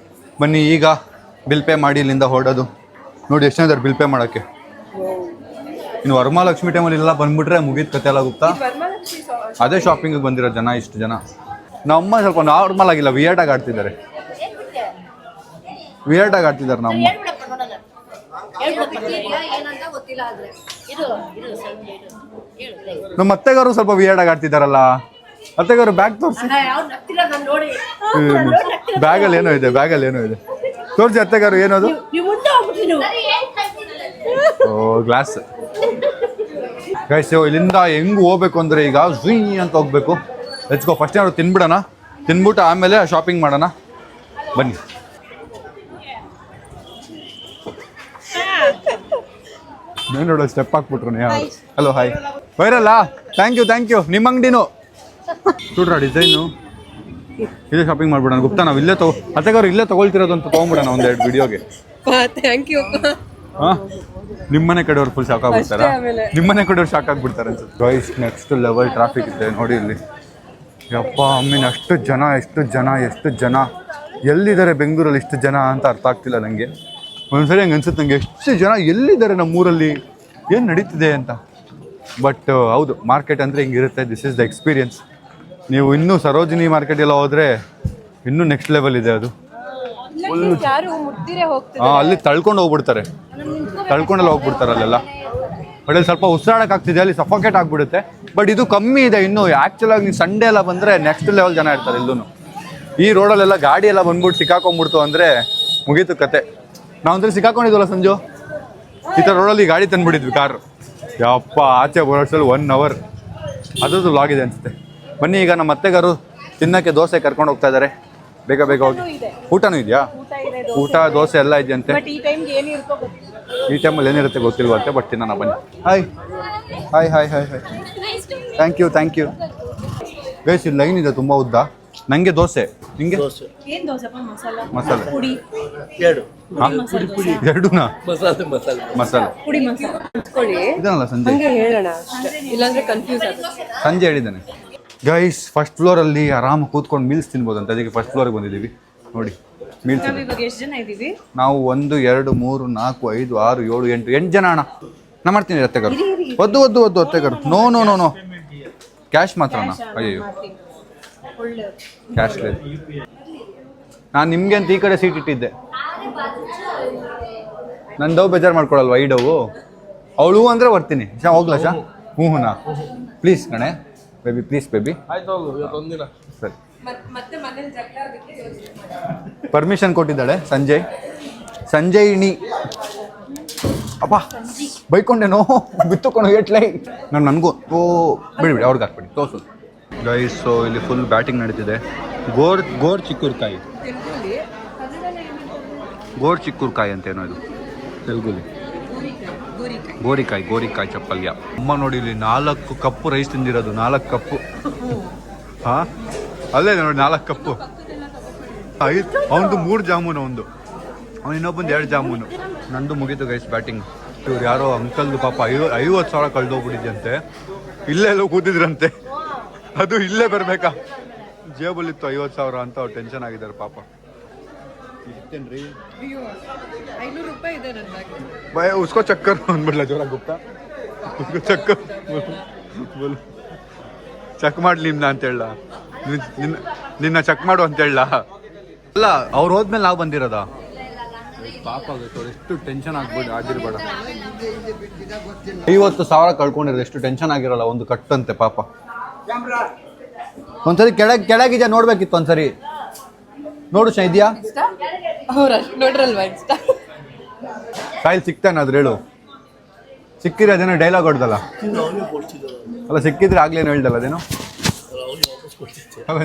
ಬನ್ನಿ ಈಗ ಬಿಲ್ ಪೇ ಮಾಡಿ ಇಲ್ಲಿಂದ ಹೊರಡೋದು. ನೋಡಿ ಎಷ್ಟು ಜನ ಇದ್ದಾರೆ ಬಿಲ್ ಪೇ ಮಾಡೋಕ್ಕೆ. ಇನ್ನು ವರಮಹಾಲಕ್ಷ್ಮಿ ಟೈಮಲ್ಲಿ ಎಲ್ಲ ಬಂದ್ಬಿಟ್ರೆ ಮುಗೀತು ಕತೆ ಎಲ್ಲ ಗುಪ್ತಾ. ಅದೇ ಶಾಪಿಂಗಿಗೆ ಬಂದಿರೋ ಜನ, ಇಷ್ಟು ಜನ. ನಮ್ಮ ಸ್ವಲ್ಪ ನಾರ್ಮಲ್ ಆಗಿಲ್ಲ, ವಿಯರ್ಡ್ ಆಗಿ ಆಡ್ತಿದ್ದಾರೆ ನಮ್ಮ. ನಮ್ಮ ಅತ್ತೆಗಾರು ಸ್ವಲ್ಪ ವಿಯರ್ಡ್ ಆಗಿ ಆಡ್ತಿದ್ದಾರಲ್ಲ. ಅತ್ತೆಗಾರು ಬ್ಯಾಗ್ ತೋರಿಸಿ. ಬ್ಯಾಗಲ್ಲಿ ಏನೋ ಇದೆ, ತೋರಿಸಿ ಅತ್ತೆಗಾರು. ಏನದು? ಓ, ಗ್ಲಾಸ್. ಗೈಸ್, ಇಲ್ಲಿಂದ ಹೆಂಗ್ ಹೋಗ್ಬೇಕು ಅಂದ್ರೆ ಈಗ ಝುಯ್ ಅಂತ ಹೋಗ್ಬೇಕು. Let's go. ಫಸ್ಟ್ ಏನಾದ್ರು ತಿನ್ಬಿಡೋಣ, ತಿನ್ಬಿಟ್ಟು ಆಮೇಲೆ ಶಾಪಿಂಗ್ ಮಾಡೋಣ. ಬನ್ನಿ. ನೋಡೋ ಸ್ಟೆಪ್ ಹಾಕ್ಬಿಟ್ರು. Hello, hi. ವೈರಲ್ಲ, ಥ್ಯಾಂಕ್ ಯು. ನಿಮ್ಮ ಅಂಗಡಿನೂ ನೋಡ್ರ ಡಿಸೈನು. ಇಲ್ಲೇ ಶಾಪಿಂಗ್ ಮಾಡ್ಬಿಡೋಣ ಗುಪ್ತಾ. ನಾವು ಇಲ್ಲೇ ಅತ್ತೆಗಾರು ಇಲ್ಲೇ ತೊಗೊಳ್ತಿರೋದು ಅಂತ ತೊಗೊಂಬಿಡೋಣ 1-2 ವಿಡಿಯೋಗೆ. Thank you. ಹಾಂ, ನಿಮ್ಮನೆ ಕಡೆಯವ್ರು ಫುಲ್ ಶಾಕ್ ಆಗ್ಬಿಡ್ತಾರ? ನಿಮ್ಮನೆ ಕಡೆಯವ್ರು ಶಾಕ್ ಆಗ್ಬಿಡ್ತಾರೆ ಅನ್ಸುತ್ತೆ. ಗೈಸ್, ನೆಕ್ಸ್ಟ್ ಲೆವೆಲ್ ಟ್ರಾಫಿಕ್ ಇದೆ ನೋಡಿ ಇಲ್ಲಿ. ಯಪ್ಪ ಅಮ್ಮಿನ, ಎಷ್ಟು ಜನ ಎಲ್ಲಿದ್ದಾರೆ ಬೆಂಗಳೂರಲ್ಲಿ ಇಷ್ಟು ಜನ ಅಂತ ಅರ್ಥ ಆಗ್ತಿಲ್ಲ ನನಗೆ. ಒಂದ್ಸರಿ ಹಂಗೆ ಅನ್ಸುತ್ತೆ ನನಗೆ, ಎಷ್ಟು ಜನ ಎಲ್ಲಿದ್ದಾರೆ ನಮ್ಮೂರಲ್ಲಿ, ಏನು ನಡೀತಿದೆ ಅಂತ. ಬಟ್ ಹೌದು, ಮಾರ್ಕೆಟ್ ಅಂದರೆ ಹಿಂಗಿರುತ್ತೆ. This is the experience. ನೀವು ಇನ್ನೂ ಸರೋಜಿನಿ ಮಾರ್ಕೆಟ್ ಎಲ್ಲ ಹೋದರೆ ಇನ್ನೂ ನೆಕ್ಸ್ಟ್ ಲೆವೆಲ್ ಇದೆ ಅದು. ಯಾರು ಮುಟ್ಟಿದ್ರೆ ಹೋಗ್ತದೆ. ಅಲ್ಲಿ ತಳ್ಕೊಂಡು ಹೋಗ್ಬಿಡ್ತಾರೆ, ತಳ್ಕೊಂಡೆಲ್ಲ ಹೋಗ್ಬಿಡ್ತಾರೆ ಅಲ್ಲೆಲ್ಲ. ಬಟ್ ಅಲ್ಲಿ ಸ್ವಲ್ಪ ಉಸಿರಾಡಕ್ ಆಗ್ತಿದೆ, ಅಲ್ಲಿ ಸಫೋಕೇಟ್ ಆಗ್ಬಿಡುತ್ತೆ. ಬಟ್ ಇದು ಕಮ್ಮಿ ಇದೆ ಇನ್ನು. ಆಕ್ಚುಲ್ ಆಗಿ ನೀವು ಸಂಡೇ ಎಲ್ಲ ಬಂದ್ರೆ ನೆಕ್ಸ್ಟ್ ಲೆವೆಲ್ ಜನ ಇರ್ತಾರೆ ಇಲ್ಲೂ. ಈ ರೋಡಲ್ಲೆಲ್ಲ ಗಾಡಿ ಎಲ್ಲ ಬಂದ್ಬಿಟ್ಟು ಸಿಕ್ಕಾಕೊಂಡ್ಬಿಡ್ತು ಅಂದ್ರೆ ಮುಗೀತು ಕತೆ. ನಾವಂದ್ರೆ ಸಿಕ್ಕಾಕೊಂಡಿದ್ವಲ್ಲ ಸಂಜು, ಈ ಥರ ರೋಡಲ್ಲಿ ಗಾಡಿ ತಂದ್ಬಿಟ್ಟಿದ್ವಿ ಕಾರು. ಯಪ್ಪ ಆಚೆ ಬರೋಷ್ಟರಲ್ಲಿ 1 hour. ಅದ್ರದ್ದು ವ್ಲಾಗ್ ಇದೆ ಅನ್ಸುತ್ತೆ. ಬನ್ನಿ ಈಗ ನಮ್ಮ ಅತ್ತೆಗಾರು ತಿನ್ನಕ್ಕೆ ದೋಸೆ ಕರ್ಕೊಂಡು ಹೋಗ್ತಾ ಇದ್ದಾರೆ. ಬೇಗ ಬೇಗ ಹೋಗಿ. ಊಟನೂ ಇದೆಯಾ? ಊಟ ದೋಸೆ ಎಲ್ಲ ಇದೆಯಂತೆ. ಈ ಟೈಮಲ್ಲಿ ಏನಿರುತ್ತೆ ಗೊತ್ತಿಲ್ವಂತೆ, ಬಟ್ ತಿನ್ನೋಣ ಬನ್ನಿ. Hi hi hi hi hi, thank you thank you. Guys ಇಲ್ಲಿ ಲೈನ್ ಇದೆ ತುಂಬ ಉದ್ದ. ನನಗೆ ದೋಸೆ, ನಿಂಗೆ ದೋಸೆ ಮಸಾಲೆ. ಎರಡು ಹಾ? ಎರಡೂನಾ? ಮಸಾಲೆ ಮಸಾಲೆ ಹಂಚ್ಕೊಳ್ಳಿ, ಇದನ್ನಲ್ಲ ಸಂಜೆ ಹಂಗೆ ಹೇಳೋಣ ಅಷ್ಟೇ, ಇಲ್ಲಾಂದ್ರೆ ಕನ್ಫ್ಯೂಸ್ ಆಗುತ್ತೆ. ಸಂಜೆ ಹೇಳಿದ್ದಾನೆ. ಗೈಸ್ ಫಸ್ಟ್ ಫ್ಲೋರಲ್ಲಿ ಆರಾಮಾಗಿ ಕೂತ್ಕೊಂಡು ಮೀಲ್ಸ್ ತಿನ್ಬೋದು ಅಂತ, ಅದಕ್ಕೆ ಫಸ್ಟ್ ಫ್ಲೋರ್ಗೆ ಬಂದಿದ್ದೀವಿ. ನೋಡಿ ಮೀಲ್ಸ್ ಇವಾಗ ಎಷ್ಟು ಜನ ಇದ್ದೀವಿ? ನಾವು 1 2 3 4 5 6 7 8 ಜನ ಅಣ್ಣ. ನಾ ಮಾಡ್ತೀನಿ ಅತ್ತೆಗಾರು. ಒದ್ದು ಅತ್ತೆಗಾರು. No no no no, cash ಮಾತ್ರನಾ? ಅಯ್ಯೋ ಕ್ಯಾಶ್ లేదు. ನಾನು ನಿಮ್ಗೆ ಅಂತ ಈ ಕಡೆ ಸೀಟ್ ಇಟ್ಟಿದ್ದೆ. ನಂದವು ಬೇಜಾರು ಮಾಡ್ಕೊಳಲ್ವಾ ಈ ಡವು? ಅವಳು ಅಂದರೆ ಬರ್ತೀನಿ. ಹೋಗ್ಲಾ ಶಾ? ಹೂನಾ ಪ್ಲೀಸ್ ಕಣೆ ಬೇಬಿ, ಪ್ಲೀಸ್ ಬೇಬಿ. ಆಯ್ತು ಹೋಗು, ಇವತ್ತೊಂದಿನ. ಸರಿ, ಮತ್ತೆ ಮನೇಲಿ ಜಗಳ ಆಗುತ್ತೆ. ಪರ್ಮಿಷನ್ ಕೊಟ್ಟಿದ್ದಾಳೆ ಸಂಜಯಿಣಿ. ಅಪ್ಪ ಬೈಕೊಂಡೇನೋ, ಬಿತ್ತುಕೊಂಡು ಏಟ್ಲೈ. ನನಗೂ ಬಿಡಿ ಅವ್ರಿಗೆ ಹಾಕ್ಬಿಡಿ ತೋರ್ಸೋದು. ಗೈಸ್ ಸೊ ಇಲ್ಲಿ ಫುಲ್ ಬ್ಯಾಟಿಂಗ್ ನಡೀತಿದೆ. ಗೋರ್ ಚಿಕ್ಕೂರ್ಕಾಯಿ, ಗೋರ್ ಚಿಕ್ಕೂರ್ಕಾಯಿ ಅಂತೇನೋ ಇದು ತೆಲುಗುಲಿ. ಗೋರಿಕಾಯಿ ಚಪ್ಪಲ್ಯ. ಅಮ್ಮ ನೋಡಿ ಇಲ್ಲಿ 4 ಕಪ್ಪು ರೈಸ್ ತಿಂದಿರೋದು. 4 ಕಪ್ಪು. ಹಾ ಅಲ್ಲೇ ನೋಡಿ 4 ಕಪ್ಪು. ಅವನದು 3 ಜಾಮೂನು, ಅವನು ಇನ್ನೊಬ್ಬಂದು 2 ಜಾಮೂನು. ನಂದು ಮುಗೀತು ಗೈಸ್ ಬ್ಯಾಟಿಂಗ್. ಇವ್ರು ಯಾರೋ ಅಂಕಲ್ದು ಪಾಪ 50,000 ಕಳೆದೋಗ್ಬಿಟ್ಟಿದ್ಯಂತೆ. ಇಲ್ಲೇ ಎಲ್ಲೋ ಕೂತಿದ್ರಂತೆ, ಅದು ಇಲ್ಲೇ ಬರಬೇಕಾ? ಜೇಬಲ್ಲಿತ್ತು 50,000 ಅಂತ ಅವ್ರು ಟೆನ್ಷನ್ ಆಗಿದ್ದಾರೆ ಪಾಪ. ಇಷ್ಟೇನ್ರಿ? ಅಯ್ಯೋ 500 ರೂಪಾಯಿ ಇದೆ ನನ್ನ ಬ್ಯಾಗ್. ಭಯ ಉಸ್ಕೋ ಚಕ್ಕರ್ ಅಂದ್ಬಿಡ್ಲ ಜೋರ ಗುಪ್ತಾ. ಚಕ್ಕರ್ ಚೆಕ್ ಮಾಡ್ಲಿ ನಿಮ್ನ ಅಂತ ಹೇಳ, ನಿನ್ನ ಚೆಕ್ ಮಾಡು ಅಂತ ಹೇಳ. ಅಲ್ಲ ಅವ್ರು ಹೋದ್ಮೇಲೆ ನಾವು ಬಂದಿರೋದ. ಪಾಪ ಆಗುತ್ತೆ, ಎಷ್ಟು ಟೆನ್ಷನ್ ಆಗಿರ್ಬೇಡ. 50,000 ಕಳ್ಕೊಂಡಿರೋದು ಎಷ್ಟು ಟೆನ್ಷನ್ ಆಗಿರಲ್ಲ. ಒಂದು ಕಟ್ಟಂತೆ ಪಾಪ. ಒಂದ್ಸರಿ ಕೆಳಗಿದ್ಯಾ ನೋಡ್ಬೇಕಿತ್ತು ಒಂದ್ಸರಿ. ನೋಡು ಶಾ ಇದೆಯಾ? ನೋಡ್ರಲ್ವಾ ಇಷ್ಟ ಸಾಯಿಲ್ ಸಿಕ್ತಾನೆ ಅದ್ರ ಹೇಳು. ಸಿಕ್ಕಿದ್ರೆ ಅದೇನೋ ಡೈಲಾಗ್ ಹೊಡ್ದಲ್ಲ. ಅಲ್ಲ ಸಿಕ್ಕಿದ್ರೆ ಆಗ್ಲೇನೋ ಹೇಳ್ದಲ್ಲ ಅದೇನೋ.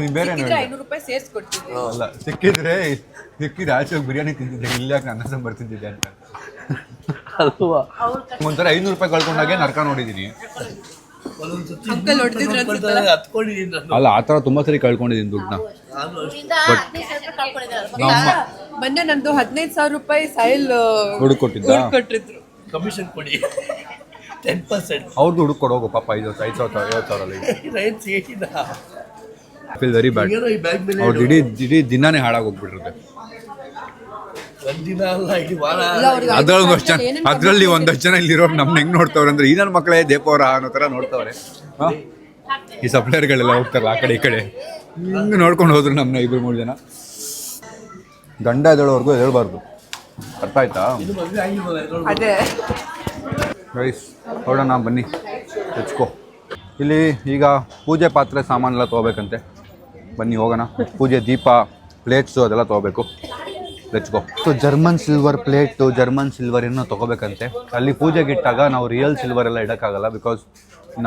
ನೀನ್ ಬೇರೆ 500 ರೂಪಾಯಿ ಸೇರಿಸ್ಕೊಡ್ತೀವಿ. ಅಲ್ಲ ಸಿಕ್ಕಿದ್ರೆ ಆಚೆ ಬಿರಿಯಾನಿ ತಿಂತಿದ್ದೆ, ಇಲ್ಲ ಅನ್ನ ಸಾಂಬಾರ್ ತಿಂತಿದ್ದೆ ಅಂತ. ಒಂಥರ 500 ರೂಪಾಯಿ ಕಳ್ಕೊಂಡಾಗೆ ನರ್ಕ ನೋಡಿದೀನಿ. ಅಂಕಲ್ ಹೊಡ್ತಿದ್ರು ಅನ್ಸುತ್ತಲ್ಲ. ಅಲ್ಲ ಆತರ ತುಂಬಾ ಸರಿ ಕಳ್ಕೊಂಡಿದೀನಿ ದುಡ್ಡನ್ನ. ಮೊನ್ನೆ ನಂದು 15,000 ರೂಪಾಯಿ ಸಾಯಿಲ್ ಹುಡುಕ್ ಕೊಟ್ಟಿದ್ದ. ಕೊಟ್ಟಿದ್ರು. ಕಮಿಷನ್ ಕೊಡಿ 10%. ಅವ್ರದ್ದು ಹುಡುಕ್ ಕೊಡೋಗು ಪಾಪ. 50,000 ಫೀಲ್ ವೆರಿ ಬ್ಯಾಡ್. ಈ ಬ್ಯಾಗ್ ಮೇಲೆ ಅವ್ರು ಇಡೀ ದಿನಾನೇ ಹಾಳಾಗೋಗ್ಬಿಟ್ಟಿರುತ್ತೆ. ಒಂದಿನ ಅಲ್ಲ, ಇಡೀ ವಾರ. ಅದ್ರಲ್ಲಿ ಒಂದಷ್ಟು ಜನ ಇಲ್ಲಿರೋರು ನಮ್ನ ಹೆಂಗ್ ನೋಡ್ತವ್ರೆ ಅಂದ್ರೆ ಈ ನನ್ನ ಮಕ್ಕಳೇ ದೇಪವರ ಅನ್ನೋ ತರ ನೋಡ್ತವ್ರೆ. ಈ ಸಪ್ಲೈಯರ್ಗಳೆಲ್ಲ ಹೋಗ್ತಾರಲ್ಲ ಆ ಕಡೆ ಈ ಕಡೆ, ಹಿಂಗೆ ನೋಡ್ಕೊಂಡು ಹೋದ್ರು ನಮ್ಮನ್ನ 2-3 ಜನ. ಗಂಡ ಎದ್ದೇಳೋವರೆಗೂ ಹೇಳ್ಬಾರ್ದು, ಅರ್ಥ ಆಯ್ತಾ? ಅದೇ ರೈಸ್ ಹೊರಡೋಣ ಬನ್ನಿ, ತೆಚ್ಕೋ. ಇಲ್ಲಿ ಈಗ ಪೂಜೆ ಪಾತ್ರೆ ಸಾಮಾನೆಲ್ಲ ತೊಗೋಬೇಕಂತೆ. ಬನ್ನಿ ಹೋಗೋಣ. ಪೂಜೆ ದೀಪ, ಪ್ಲೇಟ್ಸು ಅದೆಲ್ಲ ತೊಗೋಬೇಕು. Let's go. So German silver plate, German silver ಏನೋ ತೊಗೋಬೇಕಂತೆ. ಅಲ್ಲಿ ಪೂಜೆಗೆ ಇಟ್ಟಾಗ ನಾವು ರಿಯಲ್ ಸಿಲ್ವರ್ ಎಲ್ಲ ಇಡೋಕ್ಕಾಗಲ್ಲ, ಬಿಕಾಸ್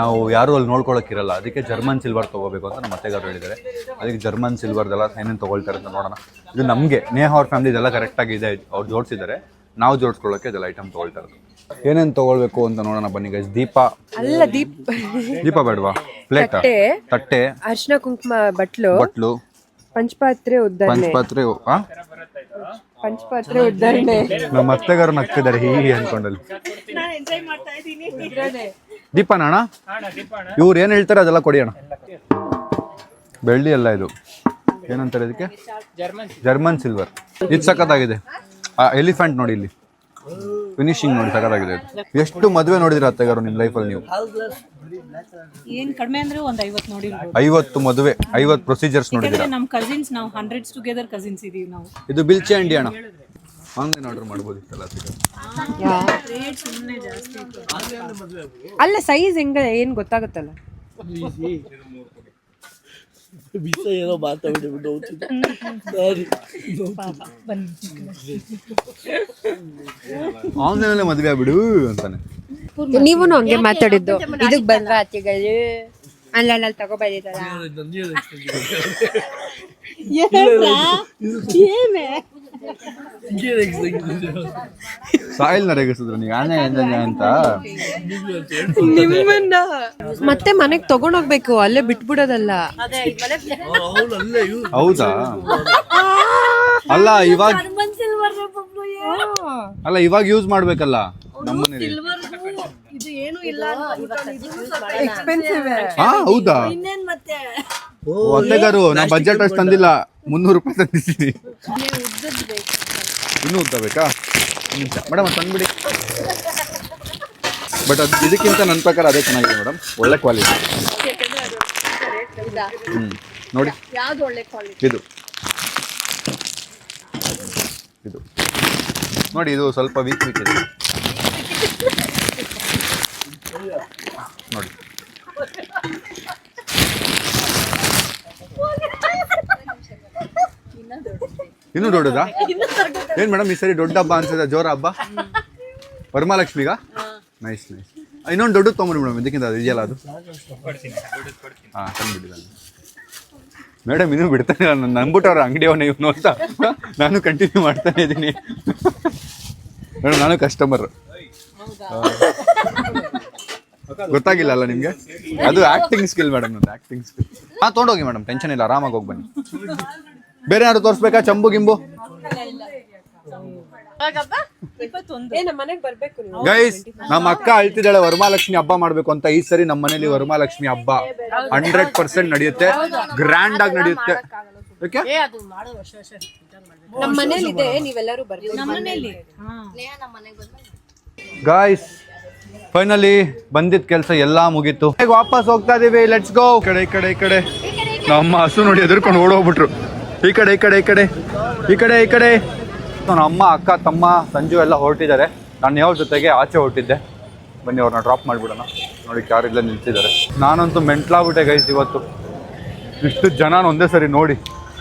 ನಾವು ಯಾರೂ ಅಲ್ಲಿ ನೋಡ್ಕೊಳ್ಳೋಕ್ಕಿರಲ್ಲ. ಅದಕ್ಕೆ ಜರ್ಮನ್ ಸಿಲ್ವರ್ ತೊಗೋಬೇಕು ಅಂತ ನಮ್ಮ ಅತ್ತೆಗಾರು ಹೇಳಿದ್ದಾರೆ. ಅದಕ್ಕೆ ಜರ್ಮನ್ ಸಿಲ್ವರ್ದೆಲ್ಲ ಏನೇನು ತೊಗೊಳ್ತಾರೆ ಅಂತ ನೋಡೋಣ. ಇದು ನಮಗೆ ನೇಹ ಅವ್ರ ಫ್ಯಾಮಿಲಿದೆಲ್ಲ ಕರೆಕ್ಟಾಗಿದೆ, ಅವ್ರು ಜೋಡಿಸಿದ್ದಾರೆ. ನಾವು ಜೋಡಿಸ್ಕೊಳ್ಳೋಕ್ಕೆ ಇದೆಲ್ಲ ಐಟಮ್ ತೊಗೊಳ್ತಾರೆ. ಏನೇನು ತೊಗೊಳ್ಬೇಕು ಅಂತ ನೋಡೋಣ ಬನ್ನಿ ಗೈಸ್. ದೀಪ ಅಲ್ಲ, ದೀಪ ಬೇಡವಾ? ಪ್ಲೇಟ್, ತಟ್ಟೆ, ಅರ್ಶಿನ ಕುಂಕುಮ, ಬಟ್ಲು, ಪಂಚಪಾತ್ರೆ ಉದ್ದಾರಣೆ. ನಮ್ಮ ಅತ್ತೆಗಾರು ನಗ್ತಿದ್ದಾರೆ ಹೀಗೆ ಅನ್ಕೊಂಡಲ್ಲಿ. ದೀಪನ ಅಣ್ಣ, ಇವ್ರು ಏನು ಹೇಳ್ತಾರೆ ಅದೆಲ್ಲ ಕೊಡಿ ಅಣ್ಣ. ಬೆಳ್ಳಿ ಎಲ್ಲ ಇದು ಏನಂತಾರೆ ಇದಕ್ಕೆ? German silver. ಇದು ಸಖತ್ತಾಗಿದೆ. ಎಲಿಫೆಂಟ್ ನೋಡಿ ಇಲ್ಲಿ. ಫಿನಿಶಿಂಗ್ ನೋಡಿ ಸಕತ್ತಾಗಿದೆ. ಎಷ್ಟು ಮದುವೆ ನೋಡಿದಿರ ಅತ್ತೆಗಾರು ನಿಮ್ಮ ಲೈಫಲ್ಲಿ ನೀವು? ಏನ್ ಕಡಿಮೆ ಅಂದ್ರೆ ಒಂದ್ 50 ನೋಡಿರ್ಬೋದು. 50 ಮದುವೆ, 50 ಪ್ರೊಸೀಜರ್ಸ್ ನೋಡಿದಿರ. ನಮ್ ಕಸಿನ್ಸ್ ನಾವು 100s ಟುಗೆದರ್ ಕಸಿನ್ಸ್ ಇದೀವಿ ನಾವು. ಇದು ಬಿಲ್ಚೆ ಅಂಡಿ ಅಣ್ಣ, ಆನ್ಲೈನ್ ಆರ್ಡರ್ ಮಾಡ್ಬೋದಿತ್ತಲ್ಲ. ರೇಟ್ ಸುಮ್ಮನೆ ಜಾಸ್ತಿ. ಅಲ್ಲ ಸೈಜ್ ಹೆಂಗ ಏನ್ ಗೊತ್ತಾಗುತ್ತಲ್ಲ. ಬಿಸ ಏನೋ ಮಾತಾಡ್ಬಿಟ್ಟು ಹೋಗ್ತಿದ್ದೆ. ಆನ್ಲೈನಲ್ಲೇ ಮದುವೆ ಆಗ್ಬಿಡು ಅಂತಾನೆ. ನೀವು ಹಂಗೆ ಮಾತಾಡಿದ್ದು. ಇದಕ್ ಬಂದ್ರ ಅತ್ತಿಗಳು ಅಲ್ಲ ತಗೋ ಬಂದಿದ್ದಾರ. ಸಾಯಿಲ್ ನರೇಗಿಸಿದ್ರು ನೀವು ಆನೆ ಅಂತ. ನಿಮ್ಮನ್ನ ಮತ್ತೆ ಮನೆಗ್ ತಗೊಂಡೋಗ್ಬೇಕು, ಅಲ್ಲೇ ಬಿಟ್ಬಿಡೋದಲ್ಲ. ಹೌದಾ? ಅಲ್ಲ ಇವಾಗ ಯೂಸ್ ಮಾಡ್ಬೇಕಲ್ಲ ನಮ್ಮನೇಲಿ. ಇದು ಏನು ಇಲ್ಲ ಎಕ್ಸ್ಪೆನ್ಸಿವ್. ಹಾ ಹೌದಾ? ಅತ್ತೆಗಾರು ನಾ ಬಜೆಟ್ ಅಷ್ಟು ತಂದಿಲ್ಲ, 300 ರೂಪಾಯಿ ತಂದಿದ್ದೀನಿ. ಇನ್ನೂ ಉದ್ದ ಬೇಕಾ? ಮೇಡಮ್ ಅದು ತಂದ್ಬಿಡಿ. ಬಟ್ ಅದು ಇದಕ್ಕಿಂತ ನನ್ನ ಪ್ರಕಾರ ಅದೇ ಚೆನ್ನಾಗಿದೆ ಮೇಡಮ್, ಒಳ್ಳೆ ಕ್ವಾಲಿಟಿ. ನೋಡಿ ಯಾವ್ದು ಒಳ್ಳೆ ಕ್ವಾಲಿಟಿ? ಇದು ನೋಡಿ, ಇದು ಸ್ವಲ್ಪ ವೀಕ್ ಇದೆ ನೋಡಿ. ಇನ್ನೂ ದೊಡ್ಡದಾ? ಏನ್ ಮೇಡಮ್ ಈ ಸರಿ ದೊಡ್ಡ ಹಬ್ಬ ಅನ್ಸುತ್ತೆ, ಜೋರ ಹಬ್ಬ ವರಮಹಾಲಕ್ಷ್ಮಿಗ? Nice nice. ಇನ್ನೊಂದು ದೊಡ್ಡದು ತೊಗೊಂಬರಿ ಮೇಡಮ್, ಇದಕ್ಕಿಂತ ಅದು ಇದೆಯಲ್ಲ ಅದು. ಹಾಂ ತಂದ್ಬಿಟ್ಟಿದ್ದಾನೆ ಮೇಡಮ್. ಇನ್ನೂ ಬಿಡ್ತಾನೆ, ನಾನು ನಂಬಿಟ್ಟವ್ರ ಅಂಗಡಿಯವನ್ನ ಇವನು ಅಂತ ನಾನು ಕಂಟಿನ್ಯೂ ಮಾಡ್ತಾನೆ ಇದ್ದೀನಿ ಮೇಡಮ್. ನಾನು ಕಸ್ಟಮರ್. ಗೊತ್ತಾಗಿಲ್ಲ ಅಲ್ಲ ನಿಮಗೆ? ಅದು ಆಕ್ಟಿಂಗ್ ಸ್ಕಿಲ್ ಮೇಡಮ್, ನಂದು ಆಕ್ಟಿಂಗ್ ಸ್ಕಿಲ್. ಹಾಂ ತೊಗೊಂಡೋಗಿ ಮೇಡಮ್, ಟೆನ್ಷನ್ ಇಲ್ಲ, ಆರಾಮಾಗಿ ಹೋಗಿ ಬನ್ನಿ. ಬೇರೆ ಯಾರು ತೋರಿಸ್ಬೇಕಾ? ಚಂಬು ಗಿಂಬು ಗೈಸ್. ನಮ್ಮ ಅಕ್ಕ ಅಳ್ತಿದ್ದಾಳೆ ವರಮಹಾಲಕ್ಷ್ಮಿ ಹಬ್ಬ ಮಾಡ್ಬೇಕು ಅಂತ. ಈ ಸರಿ ನಮ್ಮ ಮನೇಲಿ ವರಮಹಾಲಕ್ಷ್ಮಿ ಹಬ್ಬ 100% ನಡೆಯುತ್ತೆ, ಗ್ರ್ಯಾಂಡ್ ಆಗಿ ನಡೆಯುತ್ತೆ. ನಮ್ಮ ಮನೇಲಿ ಇದೆ, ನೀವೆಲ್ಲರೂ ಬರ್ತೀವಿ. ಗಾಯ್ಸ್ ಫೈನಲಿ ಬಂದಿದ್ದ ಕೆಲಸ ಎಲ್ಲ ಮುಗೀತು, ಈಗ ವಾಪಸ್ ಹೋಗ್ತಾ ಇದೀವಿ. Let's go. ಈ ಕಡೆ ನಮ್ಮ ಹಸು ನೋಡಿ ಎದುರ್ಕೊಂಡು ಓಡೋಗ್ಬಿಟ್ರು. ಈ ಕಡೆ ನಮ್ಮ ಅಮ್ಮ, ಅಕ್ಕ, ತಮ್ಮ, ಸಂಜು ಎಲ್ಲ ಹೊರಟಿದ್ದಾರೆ. ನಾನು ಯಾವ ಜೊತೆಗೆ ಆಚೆ ಹೊರಟಿದ್ದೆ. ಬನ್ನಿ ಅವ್ರನ್ನ ಡ್ರಾಪ್ ಮಾಡಿಬಿಡೋಣ. ನೋಡಿ ಕಾರ್ ಇಲ್ಲೇ ನಿಲ್ಸಿದ್ದಾರೆ. ನಾನಂತೂ ಮೆಂಟ್ಲಾಗ್ಬಿಟ್ಟೆ ಗೈಸ್ ಇವತ್ತು, ಇಷ್ಟು ಜನ ಒಂದೇ ಸರಿ ನೋಡಿ.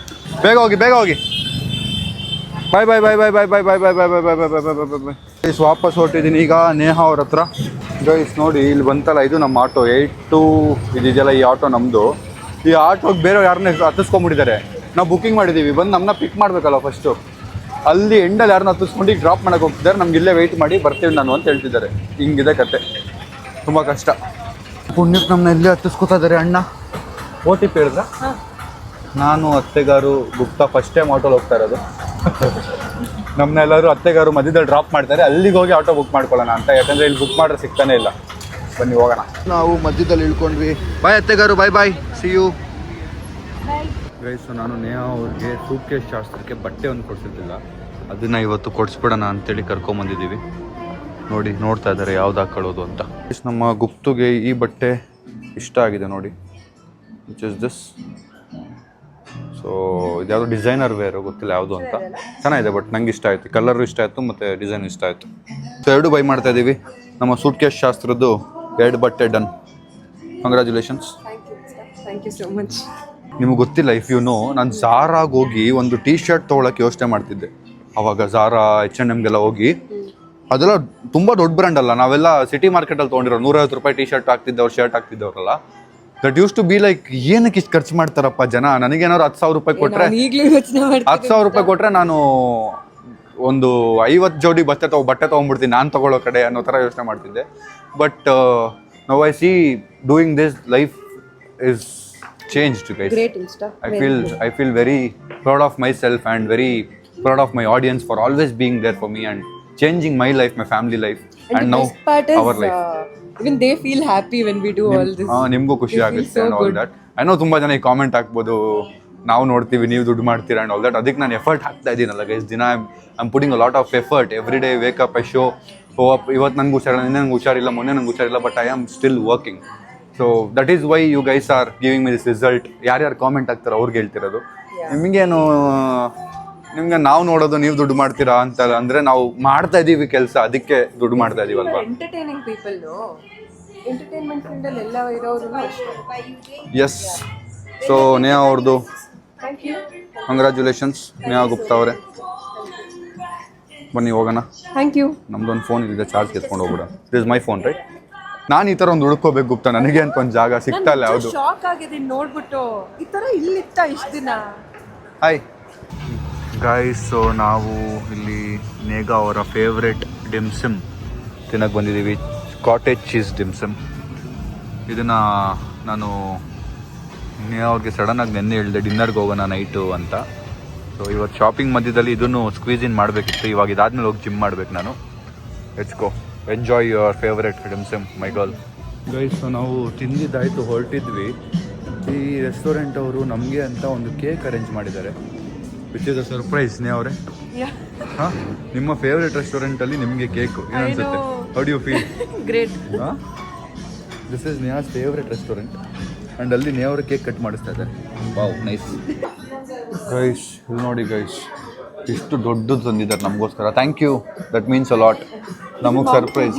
ಬೇಗ ಹೋಗಿ ಬಾಯ್. ಗೈಸ್ ವಾಪಸ್ ಹೊರಟಿದ್ದೀನಿ ಈಗ ನೇಹಾ ಅವ್ರ ಹತ್ರ. ಗೈಸ್ ನೋಡಿ ಇಲ್ಲಿ ಬಂತಲ್ಲ, ಇದು ನಮ್ಮ ಆಟೋ 82 ಇದೆಯಲ್ಲ, ಈ ಆಟೋ ನಮ್ಮದು. ಈ ಆಟೋಗೆ ಬೇರೆ ಯಾರನ್ನ ಹತ್ತಿಸ್ಕೊಂಡ್ಬಿಟ್ಟಿದ್ದಾರೆ. ನಾವು ಬುಕ್ಕಿಂಗ್ ಮಾಡಿದ್ದೀವಿ, ಬಂದು ನಮ್ಮನ್ನ ಪಿಕ್ ಮಾಡಬೇಕಲ್ಲ ಫಸ್ಟು. ಅಲ್ಲಿ ಎಂಡಲ್ಲಿ ಯಾರನ್ನ ಹತ್ತಿಸ್ಕೊಂಡು ಈಗ ಡ್ರಾಪ್ ಮಾಡೋಕೆ ಹೋಗ್ತಿದ್ದಾರೆ. ನಮ್ಗೆ ಇಲ್ಲೇ ವೆಯ್ಟ್ ಮಾಡಿ ಬರ್ತೀವಿ ನಾನು ಅಂತ ಹೇಳ್ತಿದ್ದಾರೆ. ಹಿಂಗಿದೆ ಕತೆ, ತುಂಬ ಕಷ್ಟ. ಪುಣ್ಯಕ್ಕೆ ನಮ್ಮನ್ನ ಇಲ್ಲೇ ಹತ್ತಿಸ್ಕೊತಾ ಇದ್ದಾರೆ ಅಣ್ಣ. OTP ಹೇಳಿದ್ರ? ನಾನು ಅತ್ತೆಗಾರು ಗುಪ್ತಾ ಫಸ್ಟ್ ಟೈಮ್ ಆಟೋಲ್ಲಿ ಹೋಗ್ತಾ ಇರೋದು. ನಮ್ಮನ್ನೆಲ್ಲರೂ ಅತ್ತೆಗಾರು ಮಧ್ಯದಲ್ಲಿ ಡ್ರಾಪ್ ಮಾಡ್ತಾರೆ, ಅಲ್ಲಿಗೆ ಹೋಗಿ ಆಟೋ ಬುಕ್ ಮಾಡ್ಕೊಳ್ಳೋಣ ಅಂತ. ಯಾಕಂದರೆ ಇಲ್ಲಿ ಬುಕ್ ಮಾಡಿದ್ರೆ ಸಿಗ್ತಾನೆ ಇಲ್ಲ. ಬನ್ನಿ ಹೋಗೋಣ. ನಾವು ಮಧ್ಯದಲ್ಲಿ ಇಳ್ಕೊಂಡ್ವಿ. ಬಾಯ್ ಅತ್ತೆಗಾರು, ಬಾಯ್ ಸಿ ಯು ಗೈಸ್. ನಾನು ನೇಹಾ ಅವ್ರಿಗೆ ಸೂಟ್ಕೇಸ್ ಶಾಸ್ತ್ರಕ್ಕೆ ಬಟ್ಟೆ ಒಂದು ಕೊಡ್ಸಿದ್ದಿಲ್ಲ, ಅದನ್ನು ಇವತ್ತು ಕೊಡಿಸ್ಬಿಡೋಣ ಅಂತೇಳಿ ಕರ್ಕೊಂಬಂದಿದ್ದೀವಿ. ನೋಡ್ತಾ ಇದ್ದಾರೆ ಯಾವ್ದು ಹಾಕೊಳ್ಳೋದು ಅಂತ. ನಮ್ಮ ಗುಪ್ತುಗೆ ಈ ಬಟ್ಟೆ ಇಷ್ಟ ಆಗಿದೆ ನೋಡಿ, ವಿಚ್ ಇಸ್ ದಿಸ್. ಸೊ ಇದ್ಯಾವುದು ಡಿಸೈನರ್ ವೇರು, ಗೊತ್ತಿಲ್ಲ ಯಾವುದು ಅಂತ. ಚೆನ್ನಾಗಿದೆ, ಬಟ್ ನಂಗೆ ಇಷ್ಟ ಆಯಿತು. ಕಲರು ಇಷ್ಟ ಆಯಿತು ಮತ್ತು ಡಿಸೈನ್ ಇಷ್ಟ ಆಯಿತು. ಸೊ 2 ಬೈ ಮಾಡ್ತಾ ಇದ್ದೀವಿ. ನಮ್ಮ ಸೂಟ್ಕೇಸ್ ಶಾಸ್ತ್ರದ್ದು 2 ಬಟ್ಟೆ done. Congratulations. Thank you so much. ನಿಮಗೆ ಗೊತ್ತಿಲ್ಲ, ಇಫ್ ಯು ನೋ, ನಾನು ಝಾರಾಗಿ ಹೋಗಿ ಒಂದು ಟೀ ಶರ್ಟ್ ತೊಗೊಳಕ್ಕೆ ಯೋಚನೆ ಮಾಡ್ತಿದ್ದೆ ಅವಾಗ. ಝಾರಾ, H&Mಗೆಲ್ಲ ಹೋಗಿ, ಅದೆಲ್ಲ ತುಂಬ ದೊಡ್ಡ ಬ್ರ್ಯಾಂಡ್ ಅಲ್ಲ. ನಾವೆಲ್ಲ ಸಿಟಿ ಮಾರ್ಕೆಟಲ್ಲಿ ತೊಗೊಂಡಿರೋ 150 ರೂಪಾಯಿ ಟೀ ಶರ್ಟ್ ಹಾಕ್ತಿದ್ದವ್ರು, ಶರ್ಟ್ ಹಾಕ್ತಿದ್ದವ್ರಲ್ಲ. That used to be like, ಏನಕ್ಕೆ ಇಷ್ಟು ಖರ್ಚು ಮಾಡ್ತಾರಪ್ಪ ಜನ. ನನಗೇನಾದ್ರು 10,000 ರೂಪಾಯಿ ಕೊಟ್ಟರೆ, 10,000 ರೂಪಾಯಿ ಕೊಟ್ಟರೆ ನಾನು ಒಂದು 50 ಜೋಡಿ ಬಟ್ಟೆ ತೊಗೊಂಡ್ಬಿಡ್ತೀನಿ ನಾನು ತೊಗೊಳ್ಳೋ ಕಡೆ ಅನ್ನೋ ಥರ ಯೋಚನೆ ಮಾಡ್ತಿದ್ದೆ. But now I C doing this, life is changed guys. Great Insta. I feel very proud of myself and very proud of my audience for always being there for me and changing my life, my family life, and now our life. Even they feel happy when we do all this. ನಿಮಗೂ ಖುಷಿ ಆಗುತ್ತೆ and all that. I know ತುಂಬಾ ಜನ ಈ comment ಹಾಕ್ಬೋದು, ನಾವು ನೋಡ್ತೀವಿ ನೀವು ದುಡ್ಡು ಮಾಡ್ತೀರಾ ಆ್ಯಂಡ್ ಆಲ್ ದಟ್. ಅದಕ್ಕೆ ನಾನು ಎಫರ್ಟ್ ಹಾಕ್ತಾ ಇದ್ದೀನಲ್ಲ ಗೈಸ್. ದಿನ I'm putting a lot of effort every day. Wake up I show up. ಇವತ್ತು ನನಗೆ ಹುಷಾರಿಲ್ಲ, ನಿನ್ನೆ ನಂಗೆ ಹುಷಾರಿಲ್ಲ, ಮೊನ್ನೆ ನಂಗೆ ಹುಷಾರಿಲ್ಲ, but I am still working. So that is why you guys are giving me this result. ಯಾರ್ಯಾರು ಕಾಮೆಂಟ್ ಆಗ್ತಾರೋ ಅವ್ರಿಗೆ ಹೇಳ್ತಿರೋದು. ನಿಮಗೆ ನಾವು ನೋಡೋದು ನೀವು ದುಡ್ಡು ಮಾಡ್ತೀರಾ ಅಂತ ಅಂದರೆ ನಾವು ಮಾಡ್ತಾ ಇದ್ದೀವಿ ಕೆಲಸ, ಅದಕ್ಕೆ ದುಡ್ಡು ಮಾಡ್ತಾ ಇದೀವಲ್ವಾ. ಎಂಟರ್ಟೈನಿಂಗ್ ಪೀಪಲ್, ಎಂಟರ್ಟೈನ್ಮೆಂಟ್ ಫೀಲ್ಡಲ್ಲಿ ಎಲ್ಲ ಇರೋರು ಅಷ್ಟೇ. ಎಸ್. ಸೊ ನೇಹಾ ಅವ್ರದ್ದು ಕಂಗ್ರ್ಯಾಚುಲೇಷನ್ಸ್. ನೇಹಾ ಗುಪ್ತಾ ಅವರೇ, ಬನ್ನಿ ಹೋಗೋಣ. Thank you. ನಮ್ದೊಂದು ಫೋನ್ ಇದೆ, ಚಾರ್ಜ್ ಎತ್ಕೊಂಡು ಹೋಗ್ಬಿಡ. This is my phone right. ನಾನು ಈ ಥರ ಒಂದು ಹುಡ್ಕೋಬೇಕು ಗುಪ್ತಾ, ನನಗೆ ಅಂತ ಒಂದು ಜಾಗ ಸಿಗ್ತಾ ಇಲ್ಲ. ಯಾವುದು ಶಾಕ್ ಆಗಿದ್ದೀನಿ ನೋಡ್ಬಿಟ್ಟು, ಈ ಥರ ಇಲ್ಲಿತ್ತ ಇಷ್ಟು ದಿನ. Hi guys. ಸೊ ನಾವು ಇಲ್ಲಿ ನೇಗಾ ಅವರ ಫೇವ್ರೆಟ್ ಡಿಮ್ಸಮ್ ತಿನ್ನಕ್ಕೆ ಬಂದಿದ್ದೀವಿ. Cottage cheese dim sum. ಇದನ್ನು ನಾನು ನೇಹಾ ಅವ್ರಿಗೆ ಸಡನ್ನಾಗಿ ನೆನ್ನೆ ಹೇಳಿದೆ ಡಿನ್ನರ್ಗೆ ಹೋಗೋಣ ನೈಟು ಅಂತ. ಸೊ ಇವತ್ತು ಶಾಪಿಂಗ್ ಮಧ್ಯದಲ್ಲಿ ಇದನ್ನು ಸ್ಕ್ವೀಸ್ ಇನ್ ಮಾಡಬೇಕಿತ್ತು. ಇವಾಗ ಇದಾದ್ಮೇಲೆ ಹೋಗಿ ಜಿಮ್ ಮಾಡ್ಬೇಕು ನಾನು. Let's go enjoy your favourite dim sum my girl. Guys, so ನಾವು ತಿಂದಿದ್ದಾಯಿತು, ಹೊರಟಿದ್ವಿ. ಈ ರೆಸ್ಟೋರೆಂಟ್ ಅವರು ನಮಗೆ ಅಂತ ಒಂದು ಕೇಕ್ ಅರೇಂಜ್ ಮಾಡಿದ್ದಾರೆ, ವಿಚ್ ಇಸ್ ಅ ಸರ್ಪ್ರೈಸ್. ನೇ ಅವರೇ, ಹಾಂ, ನಿಮ್ಮ ಫೇವ್ರೆಟ್ ರೆಸ್ಟೋರೆಂಟಲ್ಲಿ ನಿಮಗೆ ಕೇಕು ಏನು ಅನ್ಸುತ್ತೆ? How do you feel? Great. ಹಾಂ, this is Neha's favourite restaurant and ಅಲ್ಲಿ ನೇ ಅವರು ಕೇಕ್ ಕಟ್ ಮಾಡಿಸ್ತಾ ಇದ್ದಾರೆ. Wow, nice. ಗೈಸ್ ಇಲ್ಲಿ ನೋಡಿ ಗೈಸ್, ಇಷ್ಟು ದೊಡ್ಡದು ತಂದಿದ್ದಾರೆ ನಮಗೋಸ್ಕರ. Thank you, that means a lot. ನಮಗೆ ಸರ್ಪ್ರೈಸ್.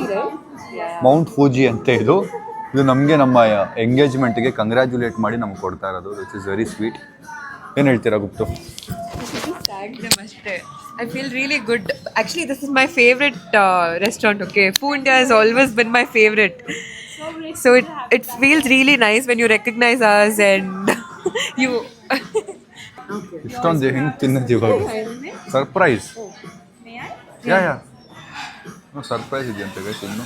ಮೌಂಟ್ ಫೂಜಿ ಅಂತ ಇದು ನಮಗೆ ನಮ್ಮ ಎಂಗೇಜ್ಮೆಂಟ್ಗೆ ಕಂಗ್ರ್ಯಾಚುಲೇಟ್ ಮಾಡಿ ನಮ್ಗೆ ಕೊಡ್ತಾ ಇರೋದು. This is very sweet. ಏನು ಹೇಳ್ತೀರಾ ಗುಪ್ತು? I feel really good. Actually, this is my favorite restaurant. Okay, Foo India has always been my favorite. So it feels really nice when you recognize us and you. ಇಷ್ಟೊಂದು ಹೆಂಗೆ ತಿನ್ನೋದು ಇವಾಗ? Surprise. ಯಾ surprise ಇದೆಯಂತೆ guys ಇನ್ನು.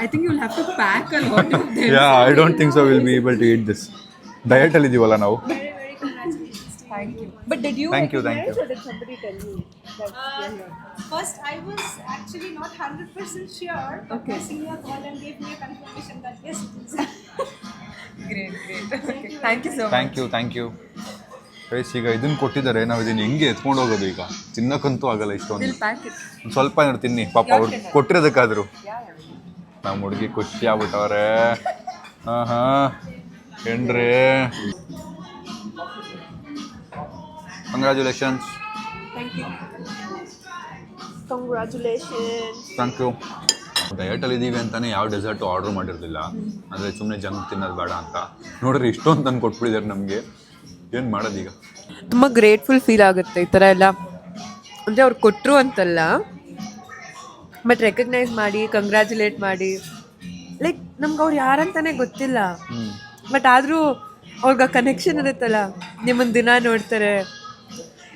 I think you'll have to pack a lot of them. Yeah, I don't think so we'll be able to eat this. Diet ಅಲ್ಲಿ ಇದೀವಲ್ಲ ನಾವು. Thank you. But did you? Thank you. Or did somebody tell you? First, I was actually not 100% sure. Okay. My senior called and gave me a confirmation that yes, it is. Great. Okay. Thank you so much. Thank you guys. ಈಗ ಇದನ್ನು ಕೊಟ್ಟಿದ್ದಾರೆ, ನಾವು ಇದನ್ನು ಹೆಂಗೆ ಎತ್ಕೊಂಡು ಹೋಗೋದು? ಈಗ ತಿನ್ನಕ್ಕಂತೂ ಆಗಲ್ಲ ಇಷ್ಟೊಂದು. We'll pack it. ಒಂದು ಸ್ವಲ್ಪ ಏನಾದ್ರು ತಿನ್ನಿ ಪಾಪ, ಅವ್ರು ಕೊಟ್ಟಿರೋದಕ್ಕಾದ್ರು. ನಮ್ಮ ಹುಡುಗಿ ಖುಷಿ ಆಗ್ಬಿಟ್ಟವ್ರೆ. ಹಾಂ ಏನ್ರಿ, ಕಂಗ್ರ್ಯಾಚುಲೇಷನ್ಸ್. Thank you. ಡಯಟಲ್ಲಿ ಇದ್ದೀವಿ ಅಂತಲೇ ಯಾವ ಡೆಸರ್ಟು ಆರ್ಡ್ರ್ ಮಾಡಿರಲಿಲ್ಲ, ಅಂದರೆ ಸುಮ್ಮನೆ ಜಂಕ್ ತಿನ್ನೋದು ಬೇಡ ಅಂತ. ನೋಡ್ರಿ ಇಷ್ಟೊಂದು ತಂದು ಕೊಟ್ಬಿಟ್ಟಿದ್ದಾರೆ ನಮಗೆ. ಏನು ಮಾಡೋದೀಗ? ತುಂಬ ಗ್ರೇಟ್ಫುಲ್ ಫೀಲ್ ಆಗುತ್ತೆ ಈ ಥರ ಎಲ್ಲ. ಅಂದರೆ ಅವ್ರು ಕೊಟ್ಟರು ಅಂತಲ್ಲ, ಬಟ್ ರೆಕಗ್ನೈಸ್ ಮಾಡಿ ಕಂಗ್ರ್ಯಾಚುಲೇಟ್ ಮಾಡಿ. ಲೈಕ್ ನಮ್ಗೆ ಅವ್ರು ಯಾರಂತಾನೆ ಗೊತ್ತಿಲ್ಲ, ಬಟ್ ಆದರೂ ಅವ್ರಿಗೆ ಕನೆಕ್ಷನ್ ಇರುತ್ತಲ್ಲ. ನಿಮ್ಮನ್ನು ದಿನ ನೋಡ್ತಾರೆ,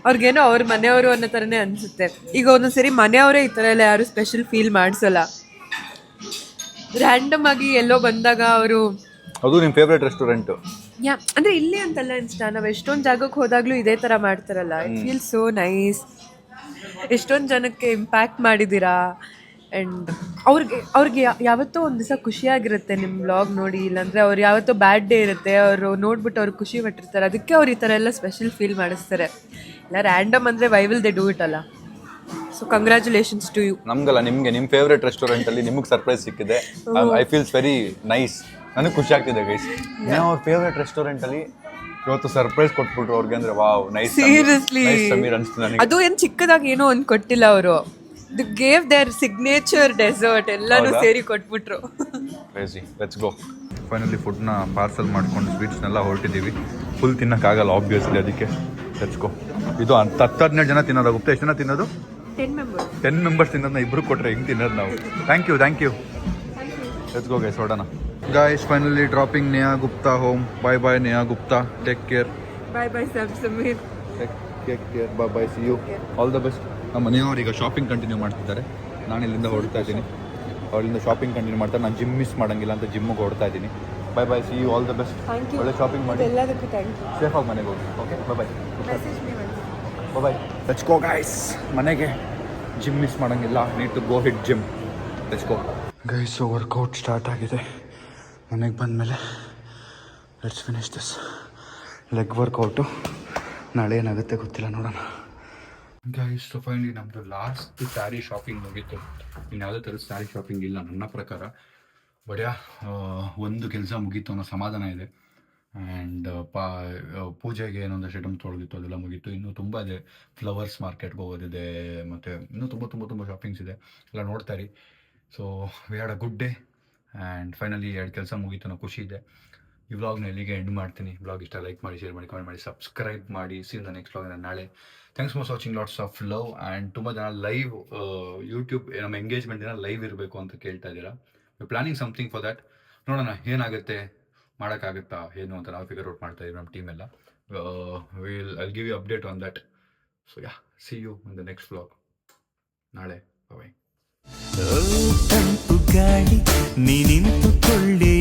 ಅವ್ರಿಗೇನೋ ಅವ್ರ ಮನೆಯವರು ಅನ್ನೋ ಥರನೇ ಅನಿಸುತ್ತೆ. ಈಗ ಒಂದೊಂದ್ಸರಿ ಮನೆಯವರೇ ಈ ಥರ ಎಲ್ಲ ಯಾರು ಸ್ಪೆಷಲ್ ಫೀಲ್ ಮಾಡಿಸಲ್ಲ. ರ್ಯಾಂಡಮ್ ಆಗಿ ಎಲ್ಲೋ ಬಂದಾಗ ಅವರು, ಅದು ನಿಮ್ಮ ಫೇವ್ರೆಟ್ ರೆಸ್ಟೋರೆಂಟು? ಅಂದರೆ ಇಲ್ಲಿ ಅಂತಲ್ಲ ಇನ್ಸ್ಟಾ, ನಾವು ಎಷ್ಟೊಂದು ಜಾಗಕ್ಕೆ ಹೋದಾಗಲೂ ಇದೇ ಥರ ಮಾಡ್ತಾರಲ್ಲ. It feel so nice. ಎಷ್ಟೊಂದು ಜನಕ್ಕೆ ಇಂಪ್ಯಾಕ್ಟ್ ಮಾಡಿದ್ದೀರಾ. ಆ್ಯಂಡ್ ಅವ್ರಿಗೆ ಯಾವತ್ತೋ ಒಂದು ದಿವಸ ಖುಷಿಯಾಗಿರುತ್ತೆ ನಿಮ್ಮ ವ್ಲಾಗ್ ನೋಡಿ, ಇಲ್ಲಾಂದರೆ ಅವ್ರು ಯಾವತ್ತೋ ಬ್ಯಾಡ್ ಡೇ ಇರುತ್ತೆ, ಅವರು ನೋಡ್ಬಿಟ್ಟು ಅವ್ರು ಖುಷಿ ಪಟ್ಟಿರ್ತಾರೆ. ಅದಕ್ಕೆ ಅವ್ರು ಈ ಥರ ಎಲ್ಲ ಸ್ಪೆಷಲ್ ಫೀಲ್ ಮಾಡಿಸ್ತಾರೆ. ಇಲ್ಲ ರ್ಯಾಂಡಮ್ ಅಂದರೆ why will they do it ಅಲ್ಲ. So congratulations to you. ನಮಗಲ್ಲ, ನಿಮಗೆ ನಿಮ್ಮ ಫೇವ್ರೆಟ್ ರೆಸ್ಟೋರೆಂಟಲ್ಲಿ ನಿಮಗೆ ಸರ್ಪ್ರೈಸ್ ಸಿಕ್ಕಿದೆ. I feels very nice. ನನಗೆ ಖುಷಿ ಆಗ್ತಿದೆ ಗೈಸ್. ನಾವು ಅವ್ರ ಫೇವ್ರೆಟ್ ರೆಸ್ಟೋರೆಂಟಲ್ಲಿ ಇವತ್ತು ಸರ್ಪ್ರೈಸ್ ಕೊಟ್ಬಿಟ್ರು ಅವ್ರಿಗೆ. ಅಂದರೆ ವಾವ್, ನೈಸ್. ಸೀರಿಯಸ್ಲಿ ಸಮೀರ್ ಅನಿಸ್ತು ನನಗೆ. ಅದು ಏನು ಚಿಕ್ಕದಾಗಿ ಏನೋ ಒಂದು ಕೊಟ್ಟಿಲ್ಲ ಅವರು. They gave their signature dessert ಎಲ್ಲನೂ ಸೇರಿ ಕೊಟ್ಬಿಟ್ರು. ಕ್ರೇಜಿ. Let's go. ಫೈನಲಿ ಫುಡ್ನ ಪಾರ್ಸಲ್ ಮಾಡ್ಕೊಂಡು ಸ್ವೀಟ್ಸ್ನೆಲ್ಲ ಹೊರಟಿದ್ದೀವಿ. ಫುಲ್ ತಿನ್ನೋಕ್ಕಾಗಲ್ಲ ಆಬ್ವಿಯಸ್ಲಿ, ಅದಕ್ಕೆ ಲೆಟ್ಸ್ ಗೋ. ಇದು 10-12 ಜನ ತಿನ್ನೋದಾಗುತ್ತೆ. ಎಷ್ಟು ಜನ ತಿನ್ನೋದು? 10 ಮೆಂಬರ್ಸ್ ತಿನ್ನೋದನ್ನ ಇಬ್ಬರು ಕೊಟ್ಟರೆ ಹೆಂಗೆ ತಿನ್ನೋದು ನಾವು? Thank you. Let's go guys, ಹೊರಡೋಣ. Guys, finally dropping Neha Gupta home. Bye bye Neha Gupta. Take care. Bye bye Samir. Take care. Bye bye. See you. All the best. ನಮ್ಮ ಮನೆಯವರು ಈಗ ಶಾಪಿಂಗ್ ಕಂಟಿನ್ಯೂ ಮಾಡ್ತಿದ್ದಾರೆ. ನಾನು ಇಲ್ಲಿಂದ ಹೊರಡ್ತಾ ಇದ್ದೀನಿ. ಅವರಿಂದ ಶಾಪಿಂಗ್ ಕಂಟಿನ್ಯೂ ಮಾಡ್ತಾರೆ. ನಾನು ಜಿಮ್ ಮಿಸ್ ಮಾಡೋಂಗಿಲ್ಲ ಅಂತ ಜಿಮ್ಮಿಗೆ ಹೊರಡ್ತಾ ಇದ್ದೀನಿ. Bye bye. See you. All the best. ಒಳ್ಳೆ ಶಾಪಿಂಗ್ ಮಾಡಿ. ಎಲ್ಲದಕ್ಕೂ ಥ್ಯಾಂಕ್ ಯು. ಸೇಫಾಗಿ ಮನೆಗೆ ಹೋಗಿ. Okay, bye bye. Message me bye bye. Let's go guys. ಮನೆಗೆ ಜಿಮ್ ಮಿಸ್ ಮಾಡೋಂಗಿಲ್ಲ. Need to go hit gym. Let's go guys. Workout start ಆಗಿದೆ. ಮನೆಗೆ ಬಂದಮೇಲೆ let's finish this leg workout. ನಾಳೆ ಏನಾಗುತ್ತೆ ಗೊತ್ತಿಲ್ಲ, ನೋಡೋಣ. ಗೈಸ್, ಸೊ ಫೈನಲಿ ನಮ್ಮದು ಲಾಸ್ಟ್ ಸ್ಯಾರಿ ಶಾಪಿಂಗ್ ಮುಗೀತು. ಇನ್ನು ಯಾವುದೇ ಥರದ ಸ್ಯಾರಿ ಶಾಪಿಂಗ್ ಇಲ್ಲ ನನ್ನ ಪ್ರಕಾರ. ಬಡಿಯ ಒಂದು ಕೆಲಸ ಮುಗೀತು ಅನ್ನೋ ಸಮಾಧಾನ ಇದೆ. ಆ್ಯಂಡ್ ಪೂಜೆಗೆ ಏನೊಂದಷ್ಟು ಐಟಮ್ ತೊಳೆದಿತ್ತು, ಅದೆಲ್ಲ ಮುಗೀತು. ಇನ್ನೂ ತುಂಬ ಇದೆ. ಫ್ಲವರ್ಸ್ ಮಾರ್ಕೆಟ್ಗೆ ಹೋಗೋದಿದೆ, ಮತ್ತು ಇನ್ನೂ ತುಂಬ ಶಾಪಿಂಗ್ಸ್ ಇದೆ. ಎಲ್ಲ ನೋಡ್ತಾ ಇರಿ. So we had a good day and finally 2 ಕೆಲಸ ಮುಗೀತು ಅನ್ನೋ ಖುಷಿ ಇದೆ. ಈ ವ್ಲಾಗ್ನ ಇಲ್ಲಿಗೆ ಎಂಡ್ ಮಾಡ್ತೀನಿ. ವ್ಲಾಗ್ ಇಷ್ಟ ಲೈಕ್ ಮಾಡಿ, ಶೇರ್ ಮಾಡಿ, ಕಮೆಂಟ್ ಮಾಡಿ, ಸಬ್ಸ್ಕ್ರೈಬ್ ಮಾಡಿ. ಸಿ ದ ನೆಕ್ಸ್ಟ್ ವ್ಲಾಗ್ ನಾಳೆ. Thanks for watching, lots of love. And ತುಂಬ ಜನ ಲೈವ್ ಯೂಟ್ಯೂಬ್ ನಮ್ಮ ಎಂಗೇಜ್ಮೆಂಟ್ ದಿನ ಲೈವ್ ಇರಬೇಕು ಅಂತ ಕೇಳ್ತಾ ಇದ್ದೀರಾ. We planning something for that. ನೋಡೋಣ ಏನಾಗುತ್ತೆ, ಮಾಡೋಕ್ಕಾಗುತ್ತಾ ಏನು ಅಂತ ನಾವು ಫಿಗರ್ ಔಟ್ ಮಾಡ್ತಾ ಇದ್ದೀವಿ ನಮ್ಮ ಟೀಮ್ ಎಲ್ಲ. I give you update on that. So yeah, see you in the next vlog ನಾಳೆ. ಬಾಯ್. ತಂಪು ಗಾಳಿ ನೀ ನಿಂತುಕೊಳ್ಳೆ